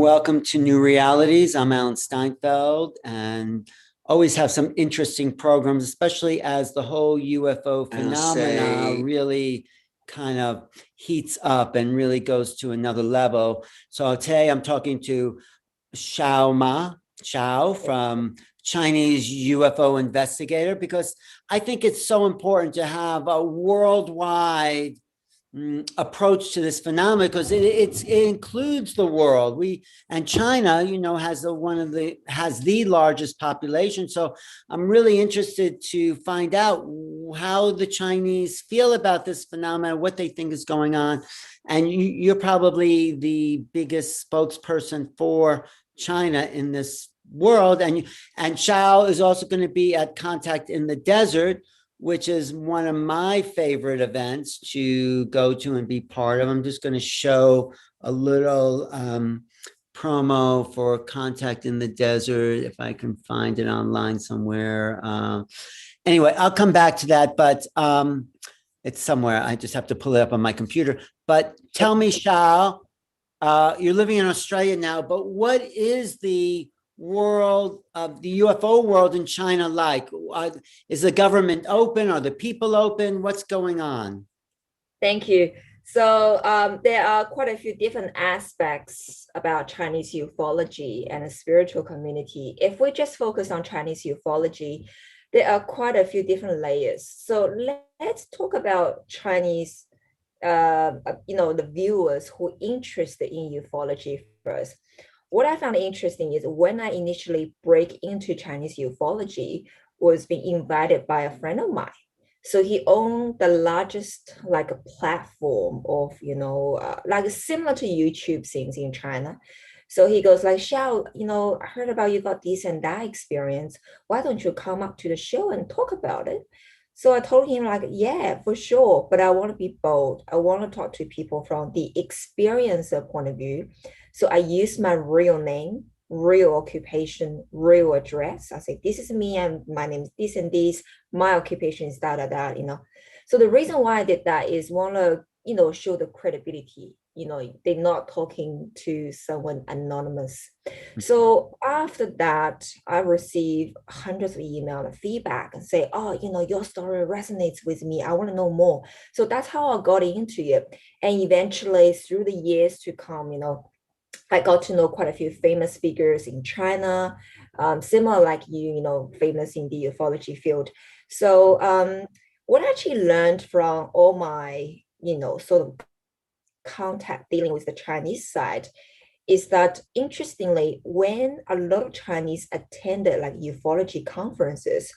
Welcome to New Realities. I'm Alan Steinfeld and always have some interesting programs, especially as the whole UFO phenomena really kind of heats up and really goes to another level. So today I'm talking to Xiaoma from Chinese UFO investigator, because I think it's so important to have a worldwide approach to this phenomenon, because it includes the world. And China, has the largest population. So I'm really interested to find out how the Chinese feel about this phenomenon, what they think is going on. And you're probably the biggest spokesperson for China in this world. And Xiao is also going to be at Contact in the Desert, which is one of my favorite events to go to and be part of. I'm just going to show a little promo for Contact in the Desert, if I can find it online somewhere. Anyway, I'll come back to that, but it's somewhere. I just have to pull it up on my computer. But tell me, Xiao, you're living in Australia now, but what is the world of the UFO world in China like? Is the government open? Are the people open? What's going on? Thank you. So there are quite a few different aspects about Chinese ufology and the spiritual community. If we just focus on Chinese ufology, there are quite a few different layers. So let's talk about Chinese, the viewers who are interested in ufology first. What I found interesting is when I initially break into Chinese ufology, was being invited by a friend of mine. So he owned the largest platform of, similar to YouTube things in China. So he goes like, Xiao, I heard about you got this and that experience. Why don't you come up to the show and talk about it? So I told him yeah, for sure. But I want to be bold. I want to talk to people from the experiencer point of view. So I used my real name, real occupation, real address. I say, this is me and my name is this and this. My occupation is da, da, da, So the reason why I did that is want to, show the credibility. They're not talking to someone anonymous. So after that, I received hundreds of emails and feedback and say, oh, your story resonates with me. I want to know more. So that's how I got into it. And eventually through the years to come, I got to know quite a few famous figures in China, similar like you, famous in the ufology field. So what I actually learned from all my, sort of contact dealing with the Chinese side is that, interestingly, when a lot of Chinese attended ufology conferences,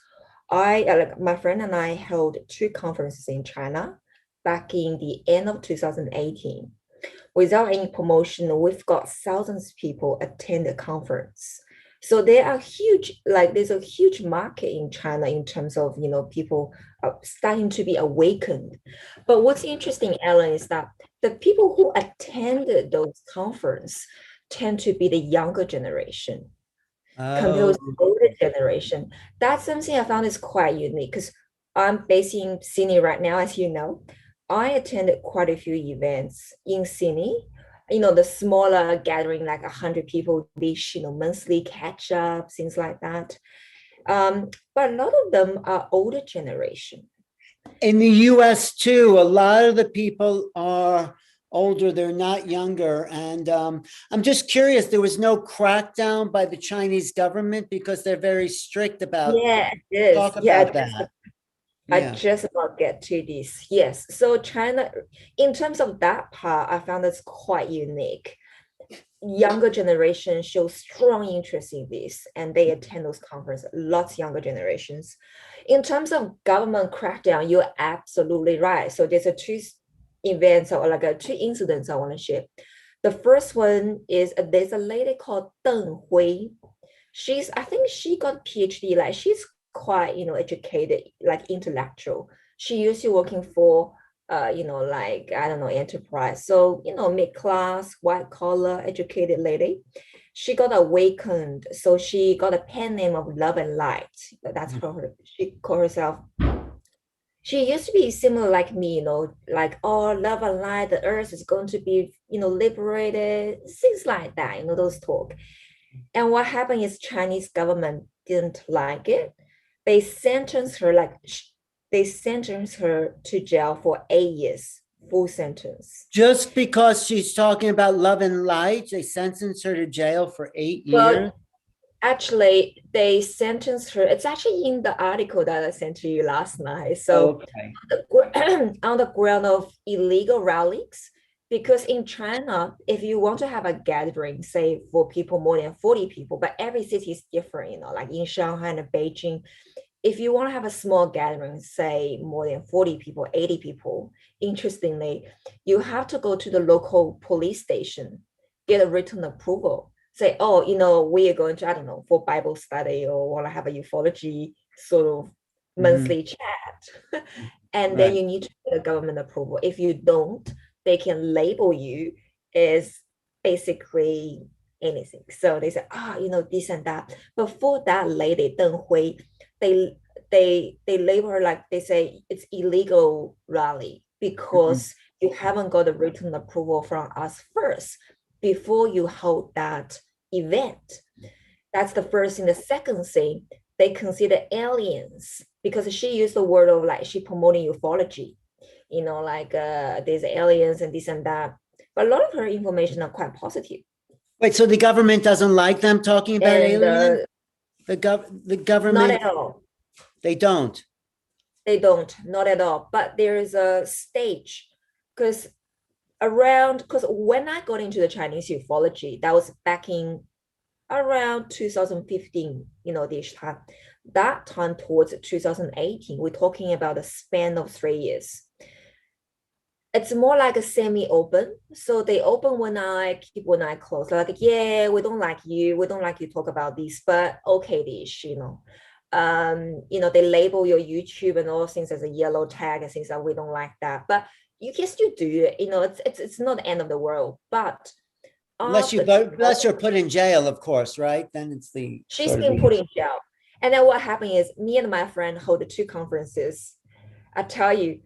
my friend and I held 2 conferences in China back in the end of 2018. Without any promotion, we've got thousands of people attend the conference. So there are there's a huge market in China in terms of, people are starting to be awakened. But what's interesting, Ellen, is that the people who attended those conferences tend to be the younger generation compared with the older generation. That's something I found is quite unique because I'm based in Sydney right now, as you know. I attended quite a few events in Sydney, the smaller gathering, 100 people, these, monthly catch up, things like that. But a lot of them are older generation. In the US too, a lot of the people are older, they're not younger. And I'm just curious, there was no crackdown by the Chinese government because they're very strict about talk about that. I just about get to this. Yes. So China, in terms of that part, I found it's quite unique. Younger generation show strong interest in this and they attend those conferences, lots younger generations. In terms of government crackdown, you're absolutely right. So there's 2 events or 2 incidents I want to share. The first one is there's a lady called Deng Hui. I think she got PhD, she's quite educated, intellectual. She used to working for I don't know, enterprise, so mid-class, white collar, educated lady. She got awakened, so she got a pen name of Love and Light. That's her. She called herself. She used to be similar like me, like, oh, love and light, the earth is going to be, liberated, things like that, those talk. And what happened is Chinese government didn't like it. They sentenced her to jail for 8 years, full sentence. Just because she's talking about love and light, they sentenced her to jail for 8 years? Well, actually, they sentenced her. It's actually in the article that I sent to you last night. So Okay. on the ground of illegal rallies, because in China, if you want to have a gathering, say for people more than 40 people, but every city is different, like in Shanghai and Beijing, if you want to have a small gathering, say more than 40 people, 80 people, interestingly, you have to go to the local police station, get a written approval, say, oh, we are going to, I don't know, for Bible study or want to have a ufology sort of monthly chat. And then Right. you need to get a government approval. If you don't, they can label you as basically anything. So they say, this and that. But for that lady, Deng Hui, they label her like, they say it's illegal rally because you haven't got a written approval from us first before you hold that event. That's the first thing. The second thing, they consider aliens because she used the word of like she promoting ufology, like there's aliens and this and that. But a lot of her information are quite positive. Wait, so the government doesn't like them talking about And aliens? The not government, at all. they don't. They don't, not at all. But there is a stage because when I got into the Chinese ufology, that was back in around 2015, this time. That time towards 2018, we're talking about a span of 3 years. It's more like a semi-open. So they open one eye, keep one eye closed. Like, yeah, we don't like you. We don't like you talk about this, but okay, this, they label your YouTube and all things as a yellow tag and things that we don't like that. But you can still do it. It's not the end of the world. But Unless you're put in jail, of course, right? Then it's the she's been put in jail. And then what happened is me and my friend hold 2 conferences. I tell you,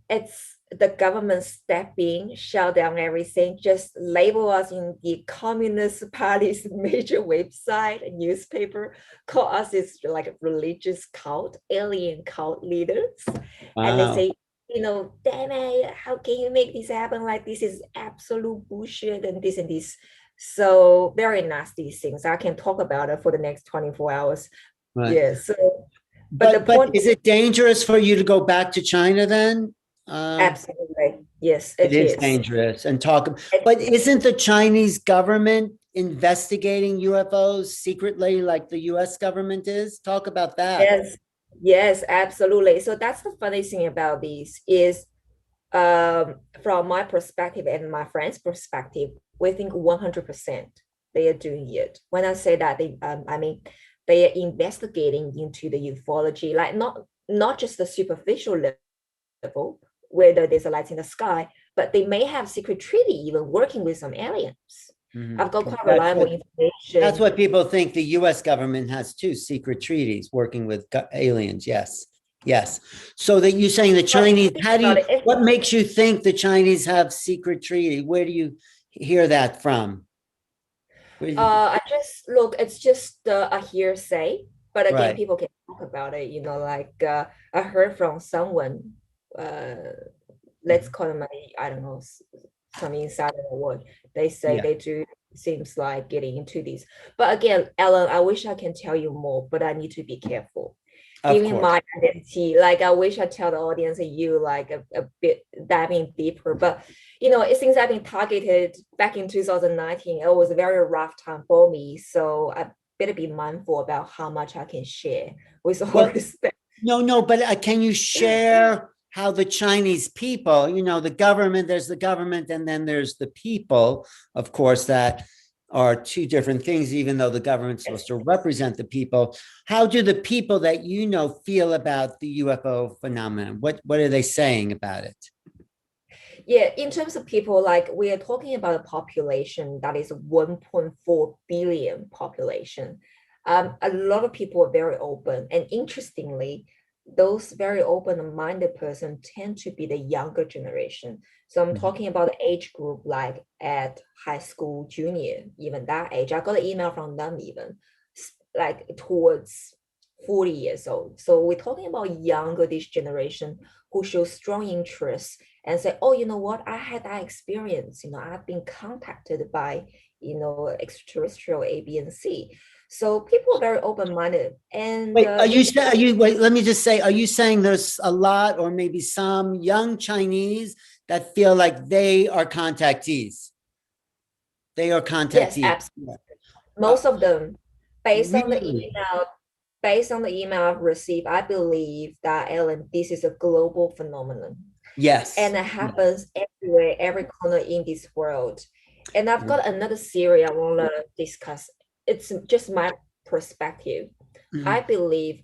it's the government step in, shut down everything, just label us in the Communist Party's major website, newspaper, call us this like religious cult, alien cult leaders. Wow. And they say, damn it, how can you make this happen? Like, this is absolute bullshit and this and this. So very nasty things. I can talk about it for the next 24 hours. Right. Yeah. So, but is it dangerous for you to go back to China then? Absolutely. Yes, it is dangerous and but isn't the Chinese government investigating UFOs secretly like the US government is? Talk about that. Yes, absolutely. So that's the funny thing about this is from my perspective and my friend's perspective, we think 100% they are doing it. When I say that, I mean, they are investigating into the ufology, like not just the superficial level, whether there's a light in the sky, but they may have secret treaty even working with some aliens. I've got quite reliable information. That's what people think. The US government has 2 secret treaties working with aliens. Yes. So that you're saying the Chinese, what makes you think the Chinese have secret treaty? Where do you hear that from? It's just a hearsay, but again, people can talk about it, like I heard from someone, let's call them, I don't know, some insider or what they say. They do seems like getting into this, but again, Ellen, I wish I can tell you more, but I need to be careful giving my identity. Like, I wish I tell the audience and you like a bit diving deeper, but it seems I've been targeted back in 2019. It was a very rough time for me, so I better be mindful about how much I can share with all respect. No, but can you share how the Chinese people, the government, there's the government and then there's the people, of course, that are 2 different things, even though the government's supposed to represent the people. How do the people that feel about the UFO phenomenon? What are they saying about it? Yeah, in terms of people, like we are talking about a population that is 1.4 billion population. A lot of people are very open. And interestingly, those very open-minded person tend to be the younger generation. So I'm talking about the age group like at high school, junior, even that age. I got an email from them even like towards 40 years old. So we're talking about younger this generation who show strong interest and say, oh, you know what, I had that experience. I've been contacted by, extraterrestrial A, B, and C. So people are very open-minded. And wait, wait, let me just say, are you saying there's a lot or maybe some young Chinese that feel like they are contactees? They are contactees. Yes, absolutely. Most of them, based on the really? email I've received, I believe that, Ellen, this is a global phenomenon. Yes. And it happens everywhere, every corner in this world. And I've got another theory I want to discuss. It's just my perspective. I believe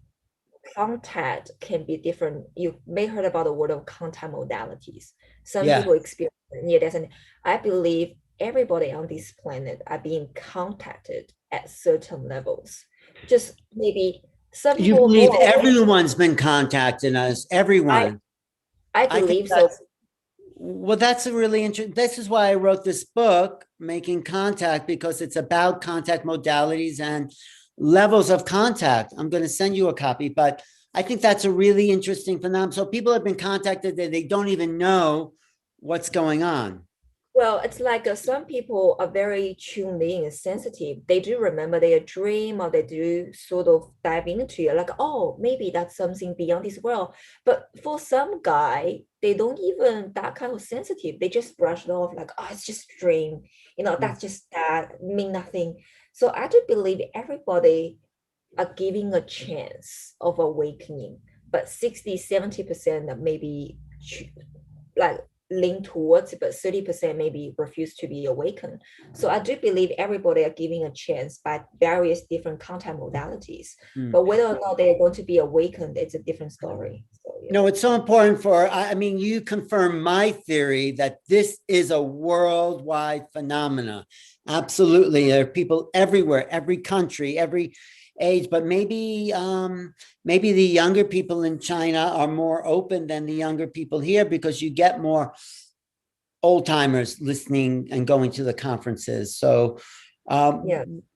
contact can be different. You may heard about the word of contact modalities. Some people experience near death, and I believe everybody on this planet are being contacted at certain levels. Just maybe some people. You believe everyone's been contacting us, everyone. I believe so. Well, that's a really interesting. This is why I wrote this book, Making Contact, because it's about contact modalities and levels of contact. I'm going to send you a copy, but I think that's a really interesting phenomenon. So people have been contacted that they don't even know what's going on. Well, it's like some people are very tuned in and sensitive. They do remember their dream, or they do sort of dive into it, like, oh, maybe that's something beyond this world. But for some guy, they don't even that kind of sensitive. They just brush it off like, oh, it's just a dream. That's just that, mean nothing. So I do believe everybody are giving a chance of awakening, but 60-70% maybe like lean towards it, but 30% maybe refuse to be awakened. So I do believe everybody are giving a chance by various different contact modalities. But whether or not they're going to be awakened, it's a different story. So, No, it's so important I mean, you confirm my theory that this is a worldwide phenomena. Absolutely. There are people everywhere, every country, every age, but maybe the younger people in China are more open than the younger people here, because you get more old timers listening and going to the conferences. So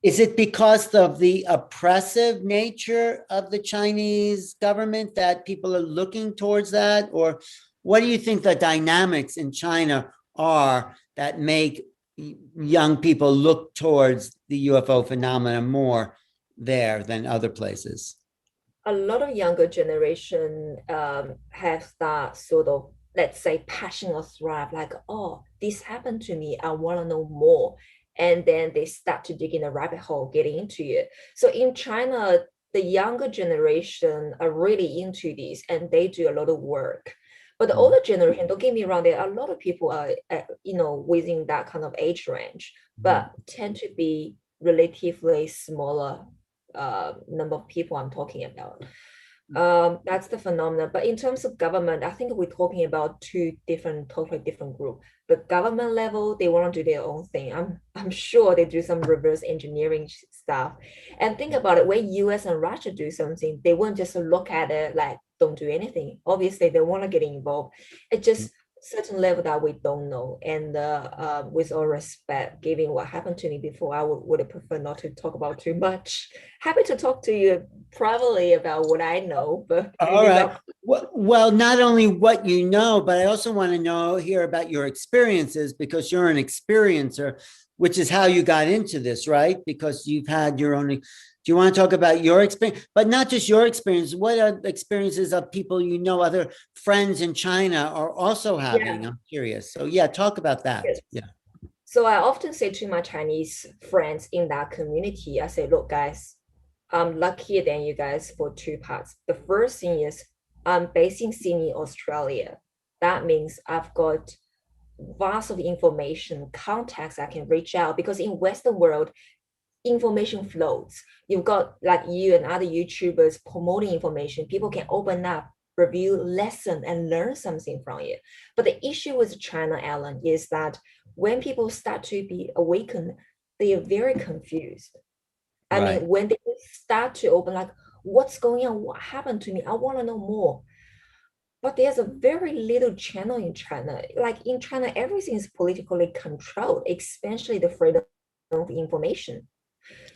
is it because of the oppressive nature of the Chinese government that people are looking towards that? Or what do you think the dynamics in China are that make young people look towards the UFO phenomena more there than other places? A lot of younger generation have that sort of, let's say, passion or thrive, like, oh, this happened to me, I want to know more. And then they start to dig in a rabbit hole, getting into it. So in China, the younger generation are really into this, and they do a lot of work. But the older generation, don't get me wrong, there are a lot of people are within that kind of age range, but tend to be relatively smaller number of people I'm talking about. That's the phenomenon. But in terms of government, I think we're talking about totally different group. The government level, they want to do their own thing. I'm sure they do some reverse engineering stuff. And think about it, when US and Russia do something, they won't just look at it like don't do anything. Obviously, they want to get involved. It just certain level that we don't know. And with all respect, given what happened to me before, I would have preferred not to talk about too much. Happy to talk to you privately about what I know. But all right. Well, not only what you know, but I also want to hear about your experiences, because you're an experiencer, which is how you got into this, right? Because you've had your own. Do you want to talk about your experience, but not just your experience? What are the experiences of people other friends in China are also having? Yeah. I'm curious. So talk about that. Yes. Yeah. So I often say to my Chinese friends in that community, I say, look, guys, I'm luckier than you guys for two parts. The first thing is I'm based in Sydney, Australia. That means I've got vast of information, contacts I can reach out, because in Western world, information flows. You've got like you and other YouTubers promoting information. People can open up, review, lesson, and learn something from it. But the issue with China, Ellen, is that when people start to be awakened, they are very confused. I mean, when they start to open, like, what's going on? What happened to me? I want to know more. But there's a very little channel in China. Like in China, everything is politically controlled, especially the freedom of information.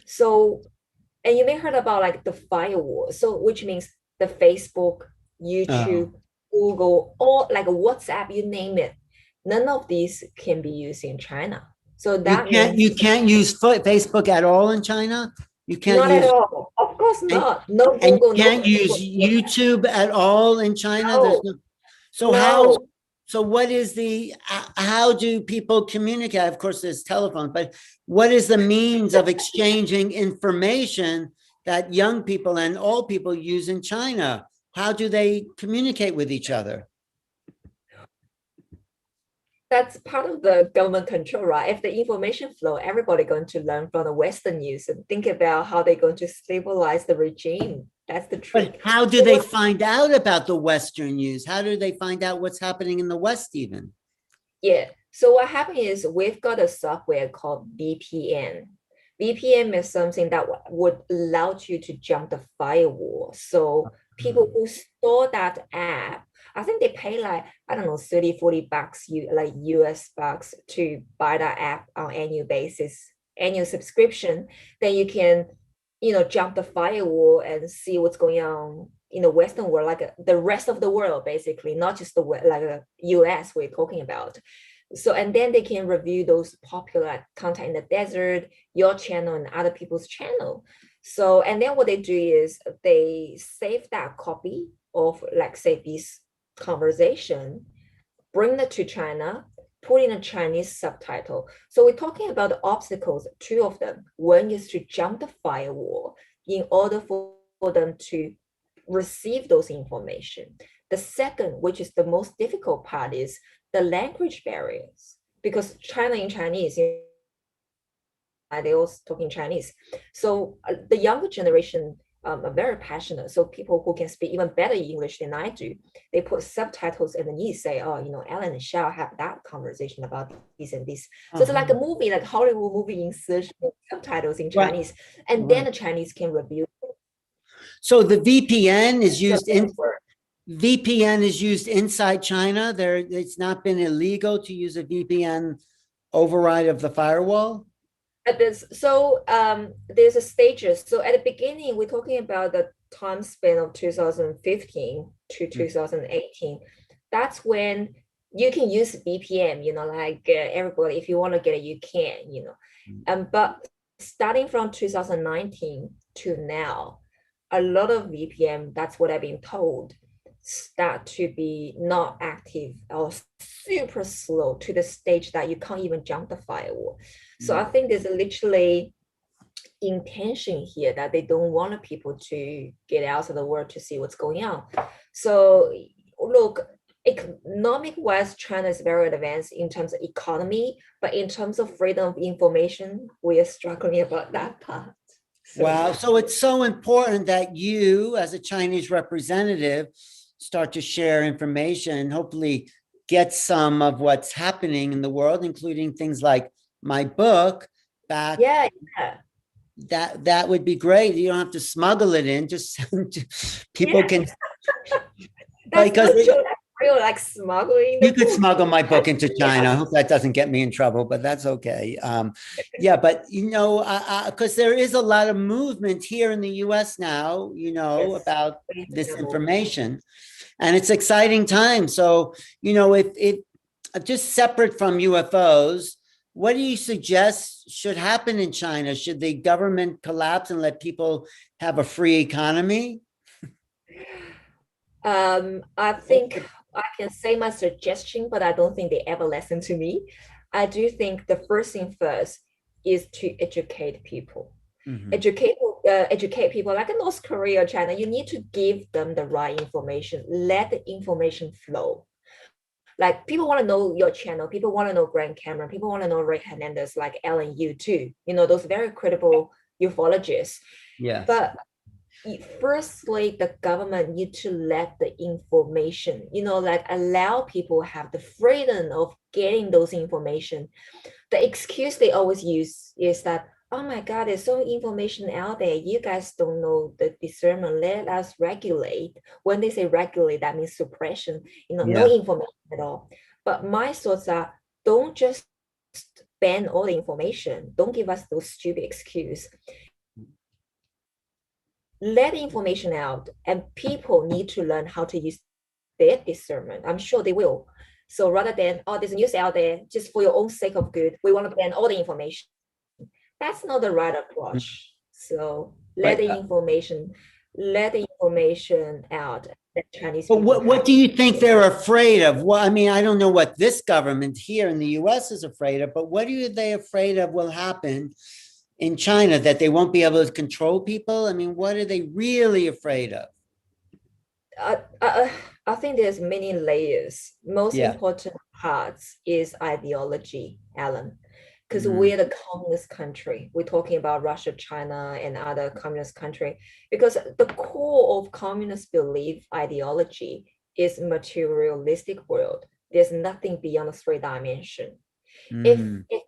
So, and you may heard about like the firewall. So, which means the Facebook, YouTube, Google, or like WhatsApp, you name it. None of these can be used in China. So that means you can't use Facebook at all in China. You can't not use, at all. Of course and, not. No and you Google, no can't use Facebook. YouTube at all in China. There's No, no. So how? no. So what is the? How do people communicate? Of course, there's telephone, but what is the means of exchanging information that young people and old people use in China? How do they communicate with each other? That's part of the government control, right? If the information flow, everybody going to learn from the Western news and think about how they're going to stabilize the regime. That's the trick. But how do they find out about the Western news? How do they find out what's happening in the West even? Yeah. So what happened is we've got a software called VPN. VPN is something that would allow you to jump the firewall. So people who store that app, I think they pay like, I don't know, 30, 40 bucks, like US bucks to buy that app on annual basis, annual subscription. Then you can, jump the firewall and see what's going on in the Western world, like the rest of the world, basically, not just the like a US we're talking about. So, and then they can review those popular content in the desert, your channel and other people's channel. So, and then what they do is they save that copy of, like, say, this conversation, bring it to China, put in a Chinese subtitle. So we're talking about the obstacles, two of them. One is to jump the firewall in order for them to receive those information. The second, which is the most difficult part, is the language barriers, because China in Chinese, they also talking Chinese. So the younger generation are very passionate. So people who can speak even better English than I do, they put subtitles underneath, say, oh, Alan and Xiao have that conversation about this and this. So it's like a movie, like Hollywood movie in search of subtitles in Chinese. And then the Chinese can review. So the VPN is used inside China. It's not been illegal to use a VPN override of the firewall. There's a stages. So at the beginning, we're talking about the time span of 2015 to 2018. That's when you can use VPN, like everybody, if you want to get it, you can, but starting from 2019 to now, a lot of VPN, that's what I've been told, start to be not active or super slow to the stage that you can't even jump the firewall. So I think there's literally intention here that they don't want people to get out of the world to see what's going on. So look, economic-wise, China is very advanced in terms of economy, but in terms of freedom of information, we are struggling about that part. Wow. So it's so important that you, as a Chinese representative, start to share information, hopefully get some of what's happening in the world, including things like my book back. Yeah. That would be great. You don't have to smuggle it in, just people can. That's because real, like smuggling. You could smuggle my book into China. I hope that doesn't get me in trouble, but that's okay. Yeah, but because there is a lot of movement here in the U.S. now, about this information, and it's exciting time. So, if just separate from UFOs, what do you suggest should happen in China? Should the government collapse and let people have a free economy? I think I can say my suggestion, but I don't think they ever listen to me. I do think the first thing first is to educate people. Educate people, like in North Korea or China. You need to give them the right information. Let the information flow. Like, people want to know your channel. People want to know Grant Cameron. People want to know Ray Hernandez, like Ellen Yu too. Those very credible ufologists. Yeah. But firstly, the government need to let the information, like allow people have the freedom of getting those information. The excuse they always use is that, oh my God, there's so much information out there. You guys don't know the discernment. Let us regulate. When they say regulate, that means suppression, no Yeah. information at all. But my thoughts are, don't just ban all the information. Don't give us those stupid excuses. Let the information out, and people need to learn how to use their discernment. I'm sure they will. So rather than, oh, there's news out there just for your own sake of good, we want to ban all the information. That's not the right approach. So let the information out that Chinese But people what do you think they're afraid of? Well, I mean, I don't know what this government here in the US is afraid of, but what are they afraid of will happen in China, that they won't be able to control people? I mean, what are they really afraid of? I think there's many layers. Most Yeah. important parts is ideology, Alan, because Mhm. we're the communist country. We're talking about Russia, China, and other communist country, because the core of communist belief ideology is materialistic world. There's nothing beyond the three dimension. Mm. If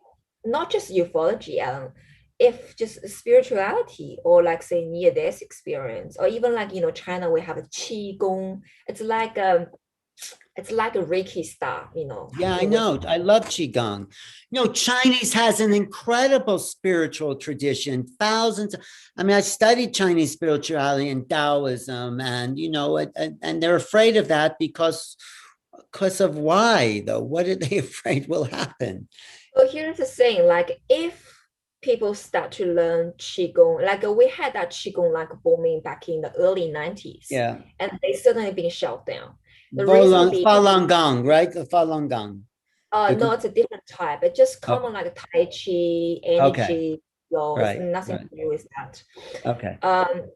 not just ufology, Alan, if just spirituality or like say near death experience, or even like China, we have a qi gong. It's like a Reiki star, Yeah, I know. I love Qigong. Chinese has an incredible spiritual tradition. Thousands. I mean, I studied Chinese spirituality and Taoism, and and they're afraid of that because of why though? What are they afraid will happen? So here's the thing, like if people start to learn qigong, like we had that qigong like booming back in the early 90s, Yeah. and they suddenly been shut down. The reason being, Falun Gong, right? The Falun Gong. no, it's a different type. It's just Oh, common like Tai Chi, okay. energy flow. It's Right. nothing Right. to do with that. Okay.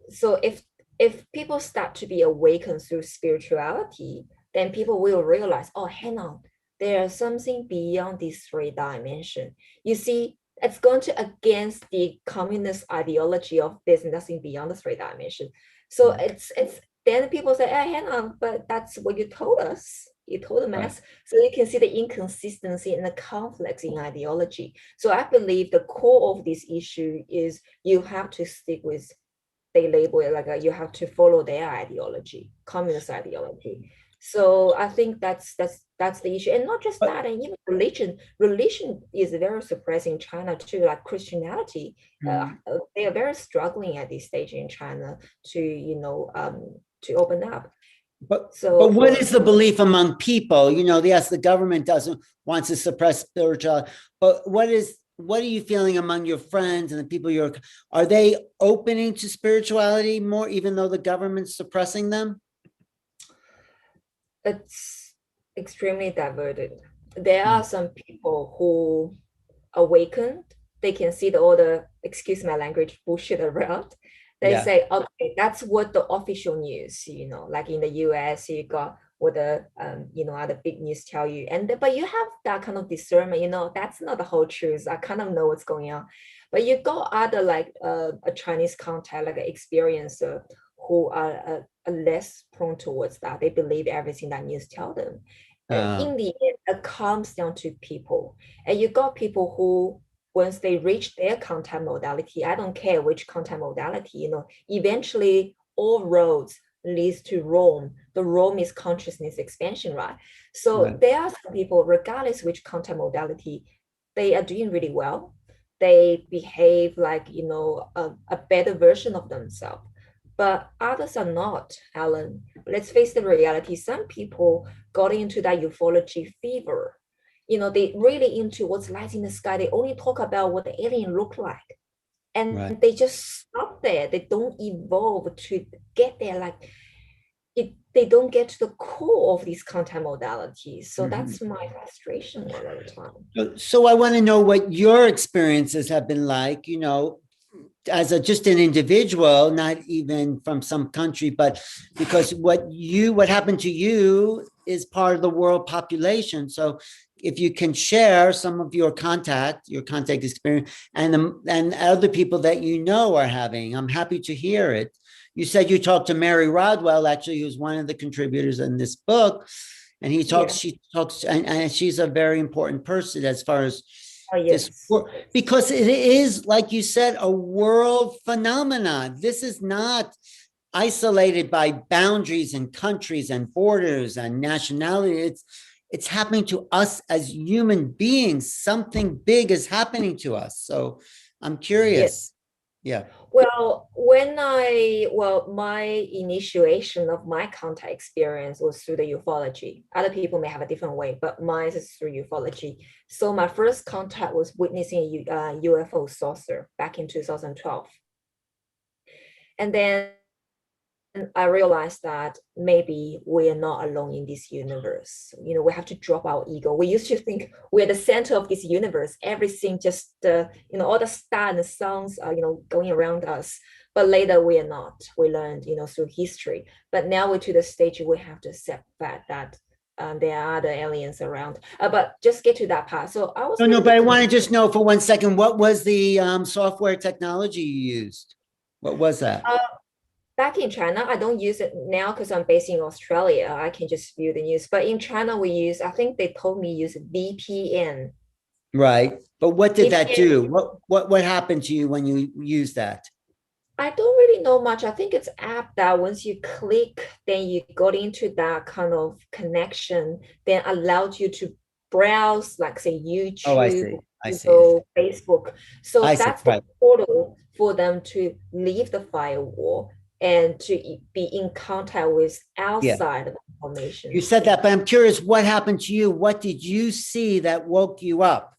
So if people start to be awakened through spirituality, then people will realize, oh, hang on, there's something beyond these three dimensions. You see, it's going to against the communist ideology of there's nothing beyond the three dimensions. So it's then people say, hey, hang on, but that's what you told us. You told the mass. Right. So you can see the inconsistency and the conflicts in ideology. So I believe the core of this issue is you have to stick with, they label it like you have to follow their ideology, communist ideology. So I think that's the issue, and not just that, and even religion is very suppressed in China too. Like Christianity, they are very struggling at this stage in China to open up. But So what is the belief among people? Yes, the government doesn't want to suppress spirituality, but what are you feeling among your friends and the people are they opening to spirituality more, even though the government's suppressing them? it's extremely diverted. There are some people who awakened. They can see all the, excuse my language, bullshit around. They Yeah. say, okay, that's what the official news, like in the US, you got what the other big news tell you. But you have that kind of discernment, that's not the whole truth. I kind of know what's going on. But you got other like a Chinese contact, like an experiencer who are less prone towards that. They believe everything that news tell them. In the end, it comes down to people. And you got people who, once they reach their contact modality, I don't care which contact modality, eventually all roads leads to Rome. The Rome is consciousness expansion, right? So Right. there are some people, regardless which contact modality, they are doing really well. They behave like, a better version of themselves. But others are not, Alan. Let's face the reality. Some people got into that ufology fever. They really into what's light in the sky. They only talk about what the alien look like. And Right. they just stop there. They don't evolve to get there. Like they don't get to the core of these content modalities. So that's my frustration a lot of the time. So I want to know what your experiences have been like, as just an individual, not even from some country, but because what happened to you is part of the world population. So if you can share some of your contact experience and other people that are having, I'm happy to hear it. You said you talked to Marie Rodwell, actually, who's one of the contributors in this book. And she talks, and she's a very important person as far as Oh, yes. Because it is, like you said, a world phenomenon. This is not isolated by boundaries and countries and borders and nationality. It's happening to us as human beings. Something big is happening to us. So I'm curious. Yeah. Well, my initiation of my contact experience was through the ufology. Other people may have a different way, but mine is through ufology. So my first contact was witnessing a UFO saucer back in 2012. And then I realized that maybe we are not alone in this universe. We have to drop our ego. We used to think we're the center of this universe. Everything just, all the stars and the suns are, going around us. But later we are not. We learned, through history. But now we're to the stage we have to accept that there are other aliens around. But just get to that part. So I was. No, but I want to just know for 1 second, what was the software technology you used? What was that? Back in China, I don't use it now because I'm based in Australia. I can just view the news. But in China, I think they told me use VPN. Right. But what did that do? What happened to you when you used that? I don't really know much. I think it's app that once you click, then you got into that kind of connection, then allows you to browse, like say YouTube, Facebook. So that's the portal for them to leave the firewall and to be in contact with outside of information. You said that, but I'm curious, what happened to you? What did you see that woke you up?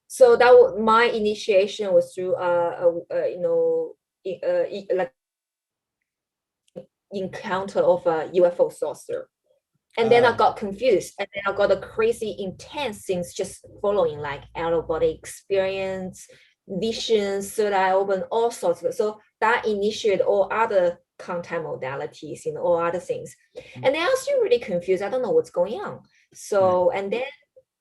So that my initiation was through like encounter of a UFO saucer. And then I got confused, and then I got a crazy intense things just following, like out of body experience, visions, third eye open, all sorts of it. So that initiated all other contact modalities, all other things. And then I was still really confused. I don't know what's going on. So, and then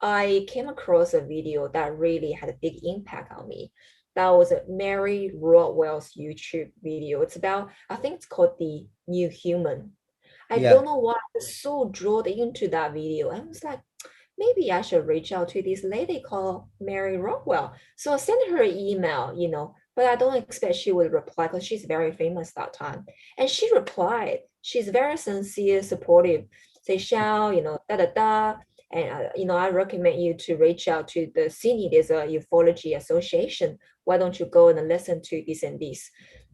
I came across a video that really had a big impact on me. That was Marie Rodwell's YouTube video. It's about, I think it's called The New Human. I don't know why I was so drawn into that video. I was like, maybe I should reach out to this lady called Marie Rodwell. So I sent her an email, but I don't expect she would reply because she's very famous that time. And she replied. She's very sincere, supportive. Say, Xiao, da. And, I recommend you to reach out to the Sydney. There's a ufology association. Why don't you go and listen to this and this?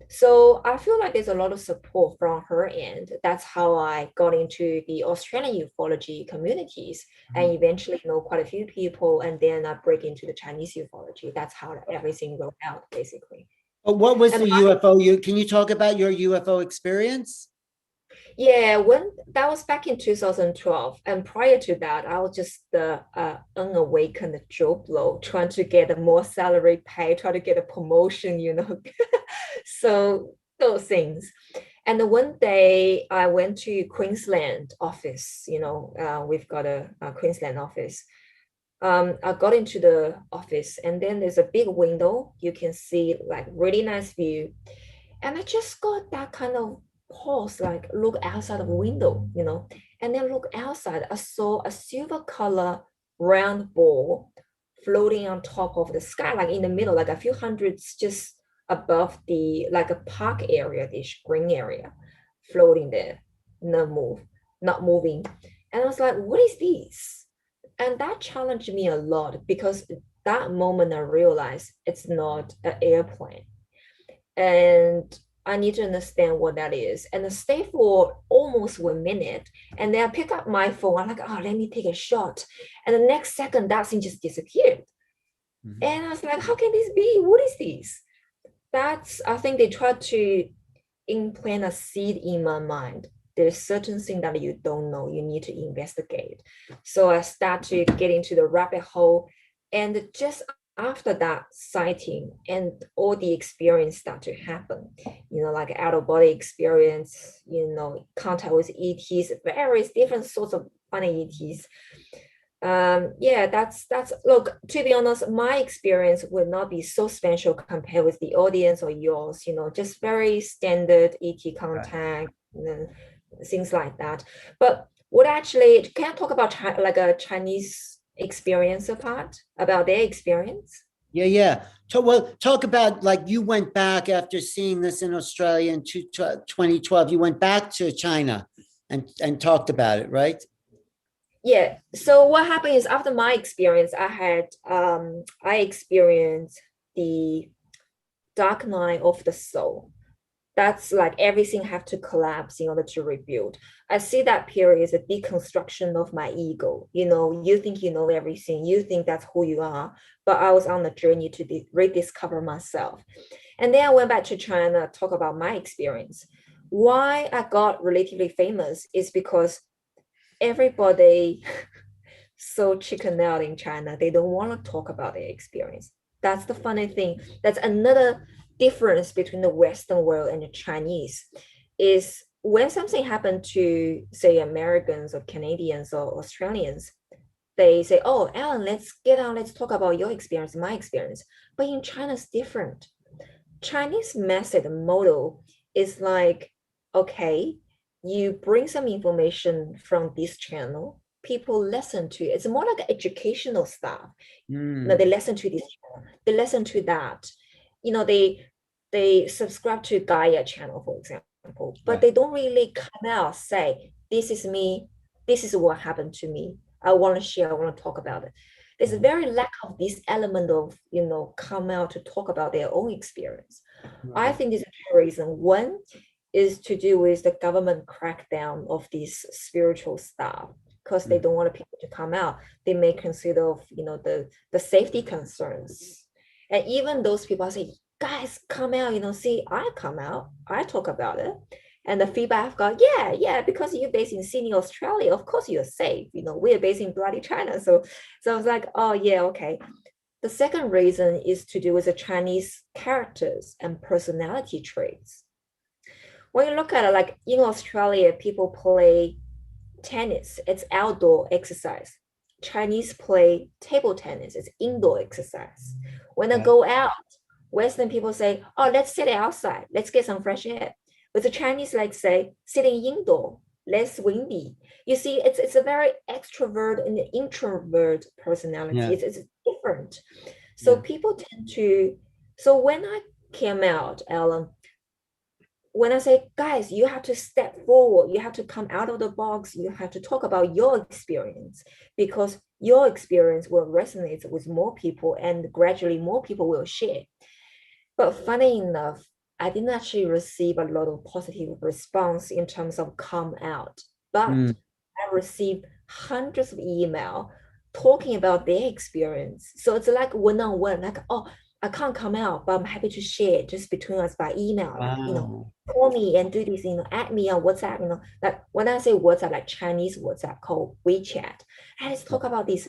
So I feel like there's a lot of support from her end. That's how I got into the Australian ufology communities and eventually know quite a few people. And then I break into the Chinese ufology. That's how everything rolled out, basically. But what was the UFO? Can you talk about your UFO experience? Yeah, when that was back in 2012, and prior to that, I was just the unawakened Joe Blow trying to get a more salary pay, trying to get a promotion, So those things. And one day I went to Queensland office. We've got a Queensland office. I got into the office, and then there's a big window. You can see like really nice view, and I just got that kind of pause, like look outside of the window, and then look outside. I saw a silver color round ball floating on top of the sky, like in the middle, like a few hundreds just above the, like a park area, this green area, floating there, not moving. And I was like, what is this? And that challenged me a lot because that moment I realized it's not an airplane. And I need to understand what that is. And I stay for almost 1 minute. And then I pick up my phone. I'm like, let me take a shot. And the next second, that thing just disappeared. Mm-hmm. And I was like, how can this be? What is this? I think they tried to implant a seed in my mind. There's certain thing that you don't know. You need to investigate. So I start to get into the rabbit hole. And just after that sighting and all the experience start to happen, like out of body experience, contact with ETs, various different sorts of funny ETs. That's look, to be honest, my experience would not be so special compared with the audience or yours, just very standard ET contact, things like that. But what actually, can I talk about like a Chinese experiencer part about their experience. Yeah. Well, talk about, like, you went back after seeing this in Australia in 2012. You went back to China and talked about it, right? Yeah. So what happened is after my experience, I experienced the dark night of the soul. That's like everything have to collapse in order to rebuild. I see that period as a deconstruction of my ego. You think you know everything, you think that's who you are, but I was on the journey to rediscover myself. And then I went back to China, talk about my experience. Why I got relatively famous is because everybody so chicken out in China. They don't want to talk about their experience. That's the funny thing. That's another difference between the Western world and the Chinese is when something happened to, say, Americans or Canadians or Australians, they say, oh, Alan, let's get on, let's talk about your experience, my experience. But in China, it's different. Chinese method model is like, okay, you bring some information from this channel, people listen to it. It's more like educational stuff. They listen to this channel, they listen to that. They subscribe to Gaia channel, for example, but they don't really come out say, this is me, this is what happened to me. I want to share, I want to talk about it. There's a very lack of this element of, come out to talk about their own experience. I think there's two reasons. One is to do with the government crackdown of this spiritual stuff, because they don't want people to come out. They may consider the safety concerns. And even those people say, guys, come out, see, I come out, I talk about it. And the feedback I've got, yeah, because you're based in Sydney, Australia, of course you're safe. We're based in bloody China. So I was like, oh yeah, okay. The second reason is to do with the Chinese characters and personality traits. When you look at it, like in Australia, people play tennis, it's outdoor exercise. Chinese play table tennis, it's indoor exercise. When I go out, Western people say, oh, let's sit outside, let's get some fresh air. But the Chinese like say, sitting indoor, less windy. You see, it's a very extrovert and introvert personality. It's different. So people tend to, so when I came out, Alan, when I say, guys, you have to step forward, you have to come out of the box, you have to talk about your experience, because your experience will resonate with more people and gradually more people will share. But funny enough, I didn't actually receive a lot of positive response in terms of come out, but I received hundreds of emails talking about their experience. So it's like one-on-one, like, oh, I can't come out, but I'm happy to share just between us by email. Wow. Call me and do this, add me on WhatsApp, like when I say WhatsApp, like Chinese WhatsApp called WeChat, and let's talk about this.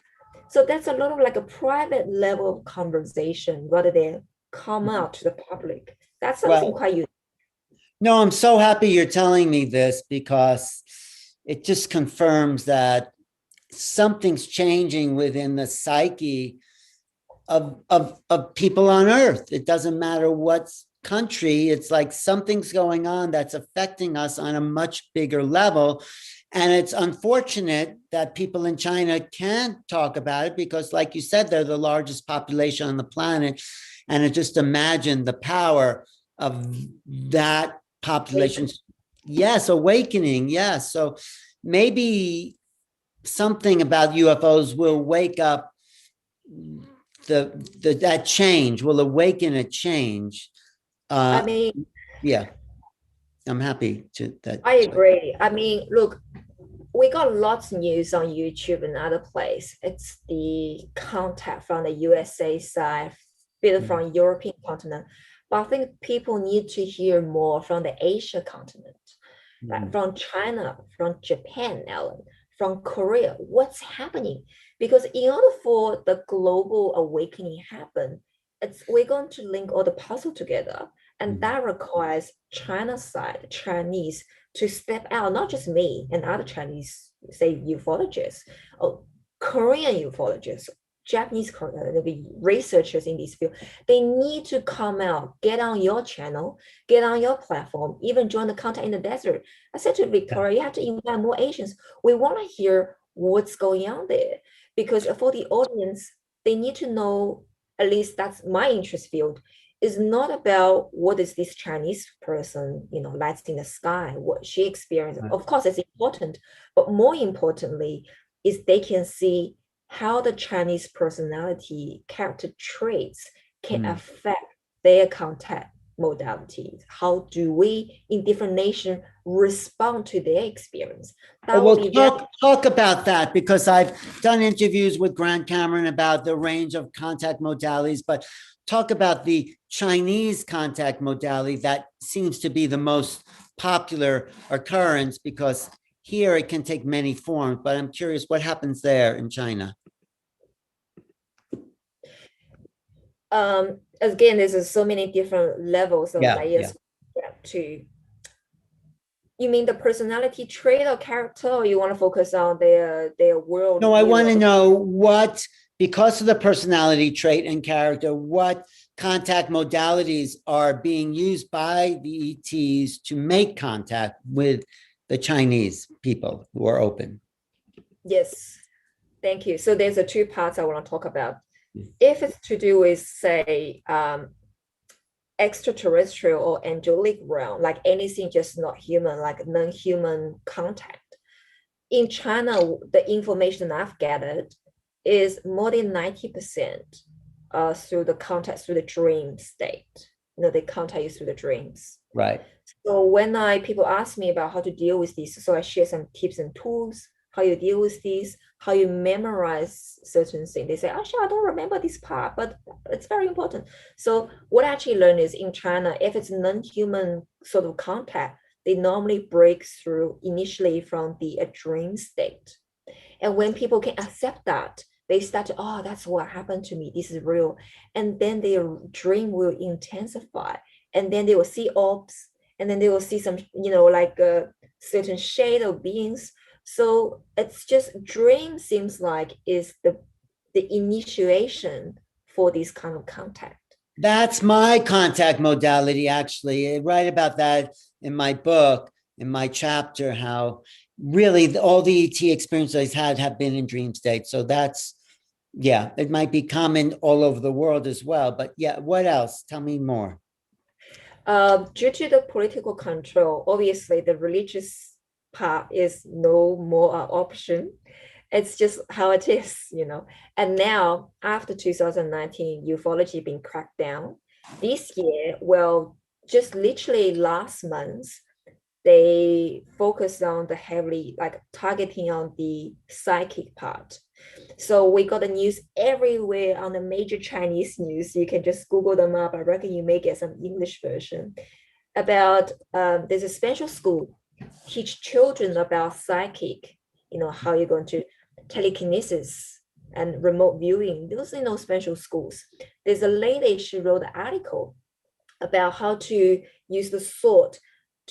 So that's a lot of like a private level of conversation rather than come out to the public. That's something quite unique. No, I'm so happy you're telling me this, because it just confirms that something's changing within the psyche of people on Earth. It doesn't matter what country, it's like something's going on that's affecting us on a much bigger level. And it's unfortunate that people in China can't talk about it, because like you said, they're the largest population on the planet. And just imagine the power of that population. Yes, awakening. Yes. So maybe something about UFOs will wake up that change, will awaken a change. I mean, yeah, I'm happy to that. I agree. I mean, look, we got lots of news on YouTube and other place. It's the contact from the USA side, bit from European continent. But I think people need to hear more from the Asia continent, like from China, from Japan, Alan, from Korea. What's happening? Because in order for the global awakening happen, we're going to link all the puzzle together. And that requires China's side, Chinese, to step out, not just me and other Chinese, say, ufologists, or Korean ufologists, Japanese researchers in this field. They need to come out, get on your channel, get on your platform, even join the Contact in the Desert. I said to Victoria, you have to invite more Asians. We want to hear what's going on there, because for the audience, they need to know, at least that's my interest field, is not about what is this Chinese person, lights in the sky, what she experienced. Right. Of course, it's important, but more importantly, is they can see how the Chinese personality character traits can affect their contact modalities. How do we in different nations respond to their experience? That Well, will be talk about that, because I've done interviews with Grant Cameron about the range of contact modalities, but talk about the Chinese contact modality that seems to be the most popular occurrence, because here it can take many forms, but I'm curious what happens there in China. Again, there's so many different levels of layers to. You mean the personality trait or character, or you want to focus on their world? No, I want to know what, because of the personality trait and character, what contact modalities are being used by the ETs to make contact with the Chinese people who are open. Yes, thank you. So there's two parts I want to talk about. If it's to do with, say, extraterrestrial or angelic realm, like anything just not human, like non-human contact. In China, the information I've gathered is more than 90% through the contact through the dream state. They contact you through the dreams. Right. So when people ask me about how to deal with these, so I share some tips and tools, how you deal with these, how you memorize certain things. They say, actually, I don't remember this part, but it's very important. So what I actually learned is in China, if it's non-human sort of contact, they normally break through initially from the dream state. And when people can accept that, they start to, oh, that's what happened to me. This is real. And then their dream will intensify. And then they will see orbs. And then they will see some, like a certain shade of beings. So it's just dream seems like is the initiation for this kind of contact. That's my contact modality, actually. I write about that in my book, in my chapter, how really all the ET experiences I've had have been in dream state. So that's, it might be common all over the world as well. But what else? Tell me more. Due to the political control, obviously the religious part is no more an option. It's just how it is, And now, after 2019, ufology being cracked down. This year, well, just literally last month, they focused on the heavily, like targeting on the psychic part. So we got the news everywhere on the major Chinese news. You can just Google them up. I reckon you may get some English version about there's a special school teach children about psychic, how you're going to telekinesis and remote viewing. Those are special schools. There's a lady, she wrote an article about how to use the sword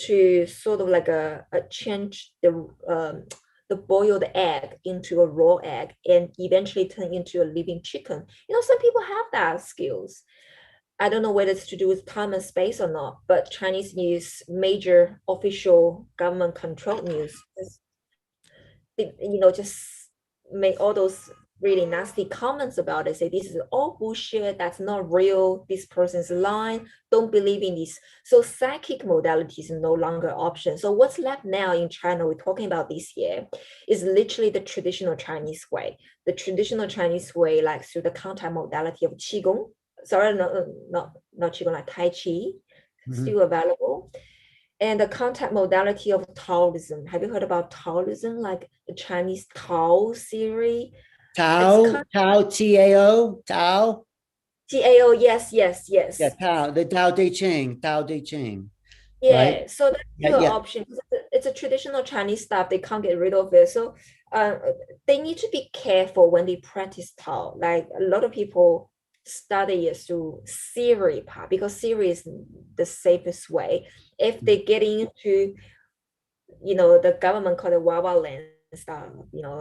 to sort of like a change the boiled egg into a raw egg and eventually turn into a living chicken. Some people have that skills. I don't know whether it's to do with time and space or not, but Chinese news, major official government controlled news, just make all those really nasty comments about it, say this is all bullshit, that's not real, this person's lying, don't believe in this. So psychic modalities are no longer an option. So what's left now in China, we're talking about this year, is literally the traditional Chinese way. The traditional Chinese way, like through the contact modality of Qigong, not Qigong, like Tai Chi, still available. And the contact modality of Taoism. Have you heard about Taoism, like the Chinese Tao theory? Tao, T-A-O, Tao? T-A-O, yes. Yeah, Tao, the Tao Te Ching, Yeah, right? so that's your option. It's a traditional Chinese stuff. They can't get rid of it. So they need to be careful when they practice Tao. Like a lot of people study it through theory part, because theory is the safest way. If they get into, the government called it Wawa land stuff,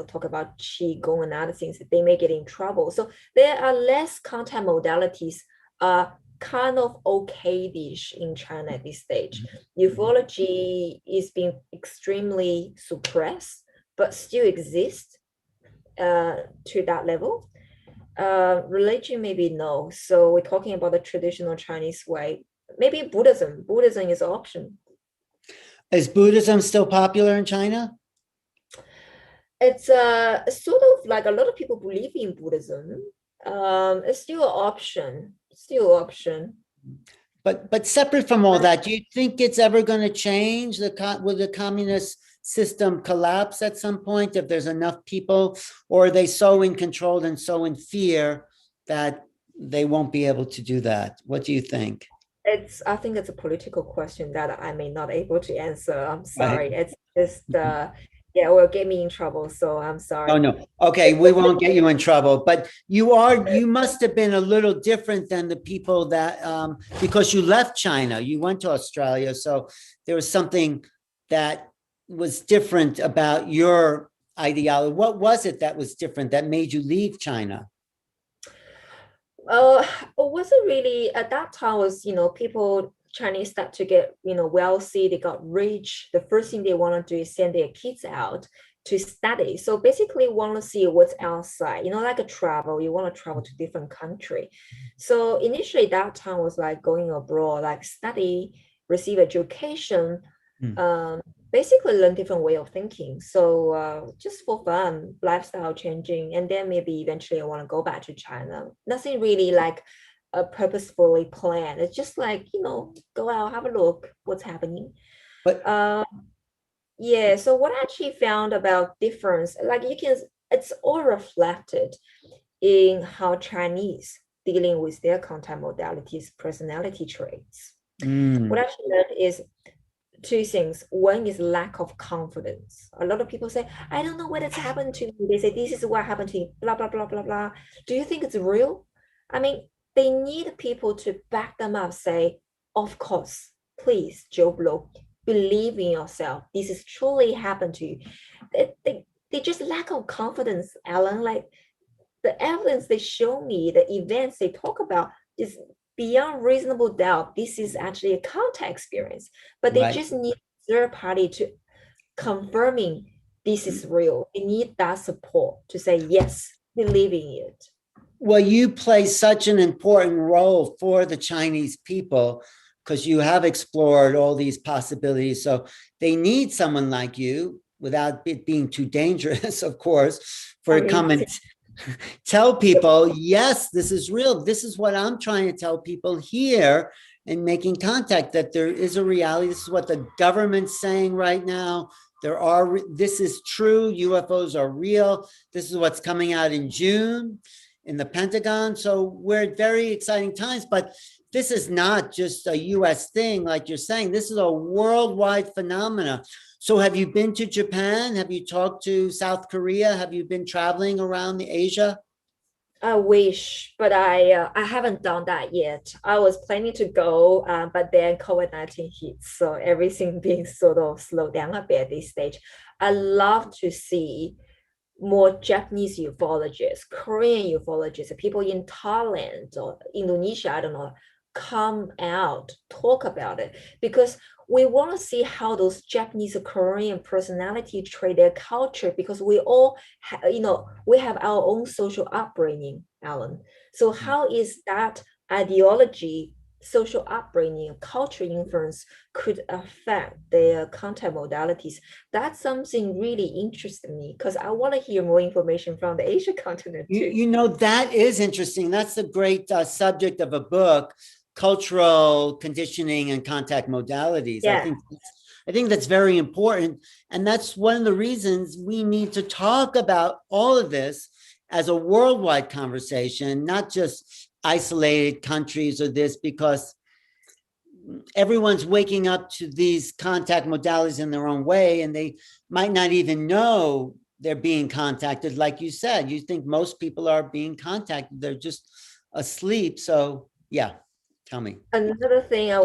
talk about Qigong and other things, they may get in trouble. So there are less contact modalities kind of okay-ish in China at this stage. Ufology is being extremely suppressed, but still exists. to that level. Religion, maybe no. So we're talking about the traditional Chinese way. Maybe Buddhism. Buddhism is an option. Is Buddhism still popular in China? It's sort of like a lot of people believe in Buddhism. It's still an option. Still an option. But separate from all that, do you think it's ever going to change? Will the communist system collapse at some point if there's enough people, or are they so in control and so in fear that they won't be able to do that? What do you think? I think it's a political question that I may not able to answer. I'm sorry. Right. It's just yeah, it will get me in trouble. So I'm sorry. Oh, no. Okay, we won't get you in trouble, but you must have been a little different than the people that, because you left China, you went to Australia. So there was something that was different about your ideology. What was it that was different that made you leave China? It wasn't really at that time. Was people Chinese start to get wealthy. They got rich. The first thing they want to do is send their kids out to study. So basically, want to see what's outside. Like a travel. You want to travel to different country. So initially, that time was like going abroad, like study, receive education. Basically learn different way of thinking. So just for fun, lifestyle changing, and then maybe eventually I want to go back to China. Nothing really like a purposefully planned. It's just like go out, have a look, what's happening. But yeah. So what I actually found about difference, like it's all reflected in how Chinese dealing with their contact modalities, personality traits. What I actually learned is two things. One is lack of confidence. A lot of people say, I don't know what has happened to me. They say, this is what happened to me, blah, blah, blah, blah, blah. Do you think it's real? I mean, they need people to back them up, say, of course, please, Joe Blow, believe in yourself. This is truly happened to you. They just lack of confidence, Alan. Like the evidence they show me, the events they talk about is beyond reasonable doubt, this is actually a contact experience, but they just need third party to confirming this is real. They need that support to say, yes, believe in it. Well, you play such an important role for the Chinese people because you have explored all these possibilities. So they need someone like you, without it being too dangerous, of course, for come and tell people, yes, this is real. This is what I'm trying to tell people here and making contact, that there is a reality. This is what the government's saying right now. This is true. UFOs are real. This is what's coming out in June in the Pentagon. So we're at very exciting times, but this is not just a US thing, like you're saying. This is a worldwide phenomena. So have you been to Japan? Have you talked to South Korea? Have you been traveling around the Asia? I wish, but I haven't done that yet. I was planning to go, but then COVID-19 hit, so everything being sort of slowed down a bit at this stage. I love to see more Japanese ufologists, Korean ufologists, people in Thailand or Indonesia, I don't know, come out, talk about it, because we want to see how those Japanese or Korean personality trait their culture, because we all, we have our own social upbringing, Alan. So how is that ideology, social upbringing, culture influence could affect their contact modalities? That's something really interesting me, because I want to hear more information from the Asia continent too. That is interesting. That's a great subject of a book, cultural conditioning and contact modalities. Yeah. I think that's very important. And that's one of the reasons we need to talk about all of this as a worldwide conversation, not just isolated countries or this, because everyone's waking up to these contact modalities in their own way, and they might not even know they're being contacted. Like you said, you think most people are being contacted, they're just asleep. So yeah. Tell me. Another thing I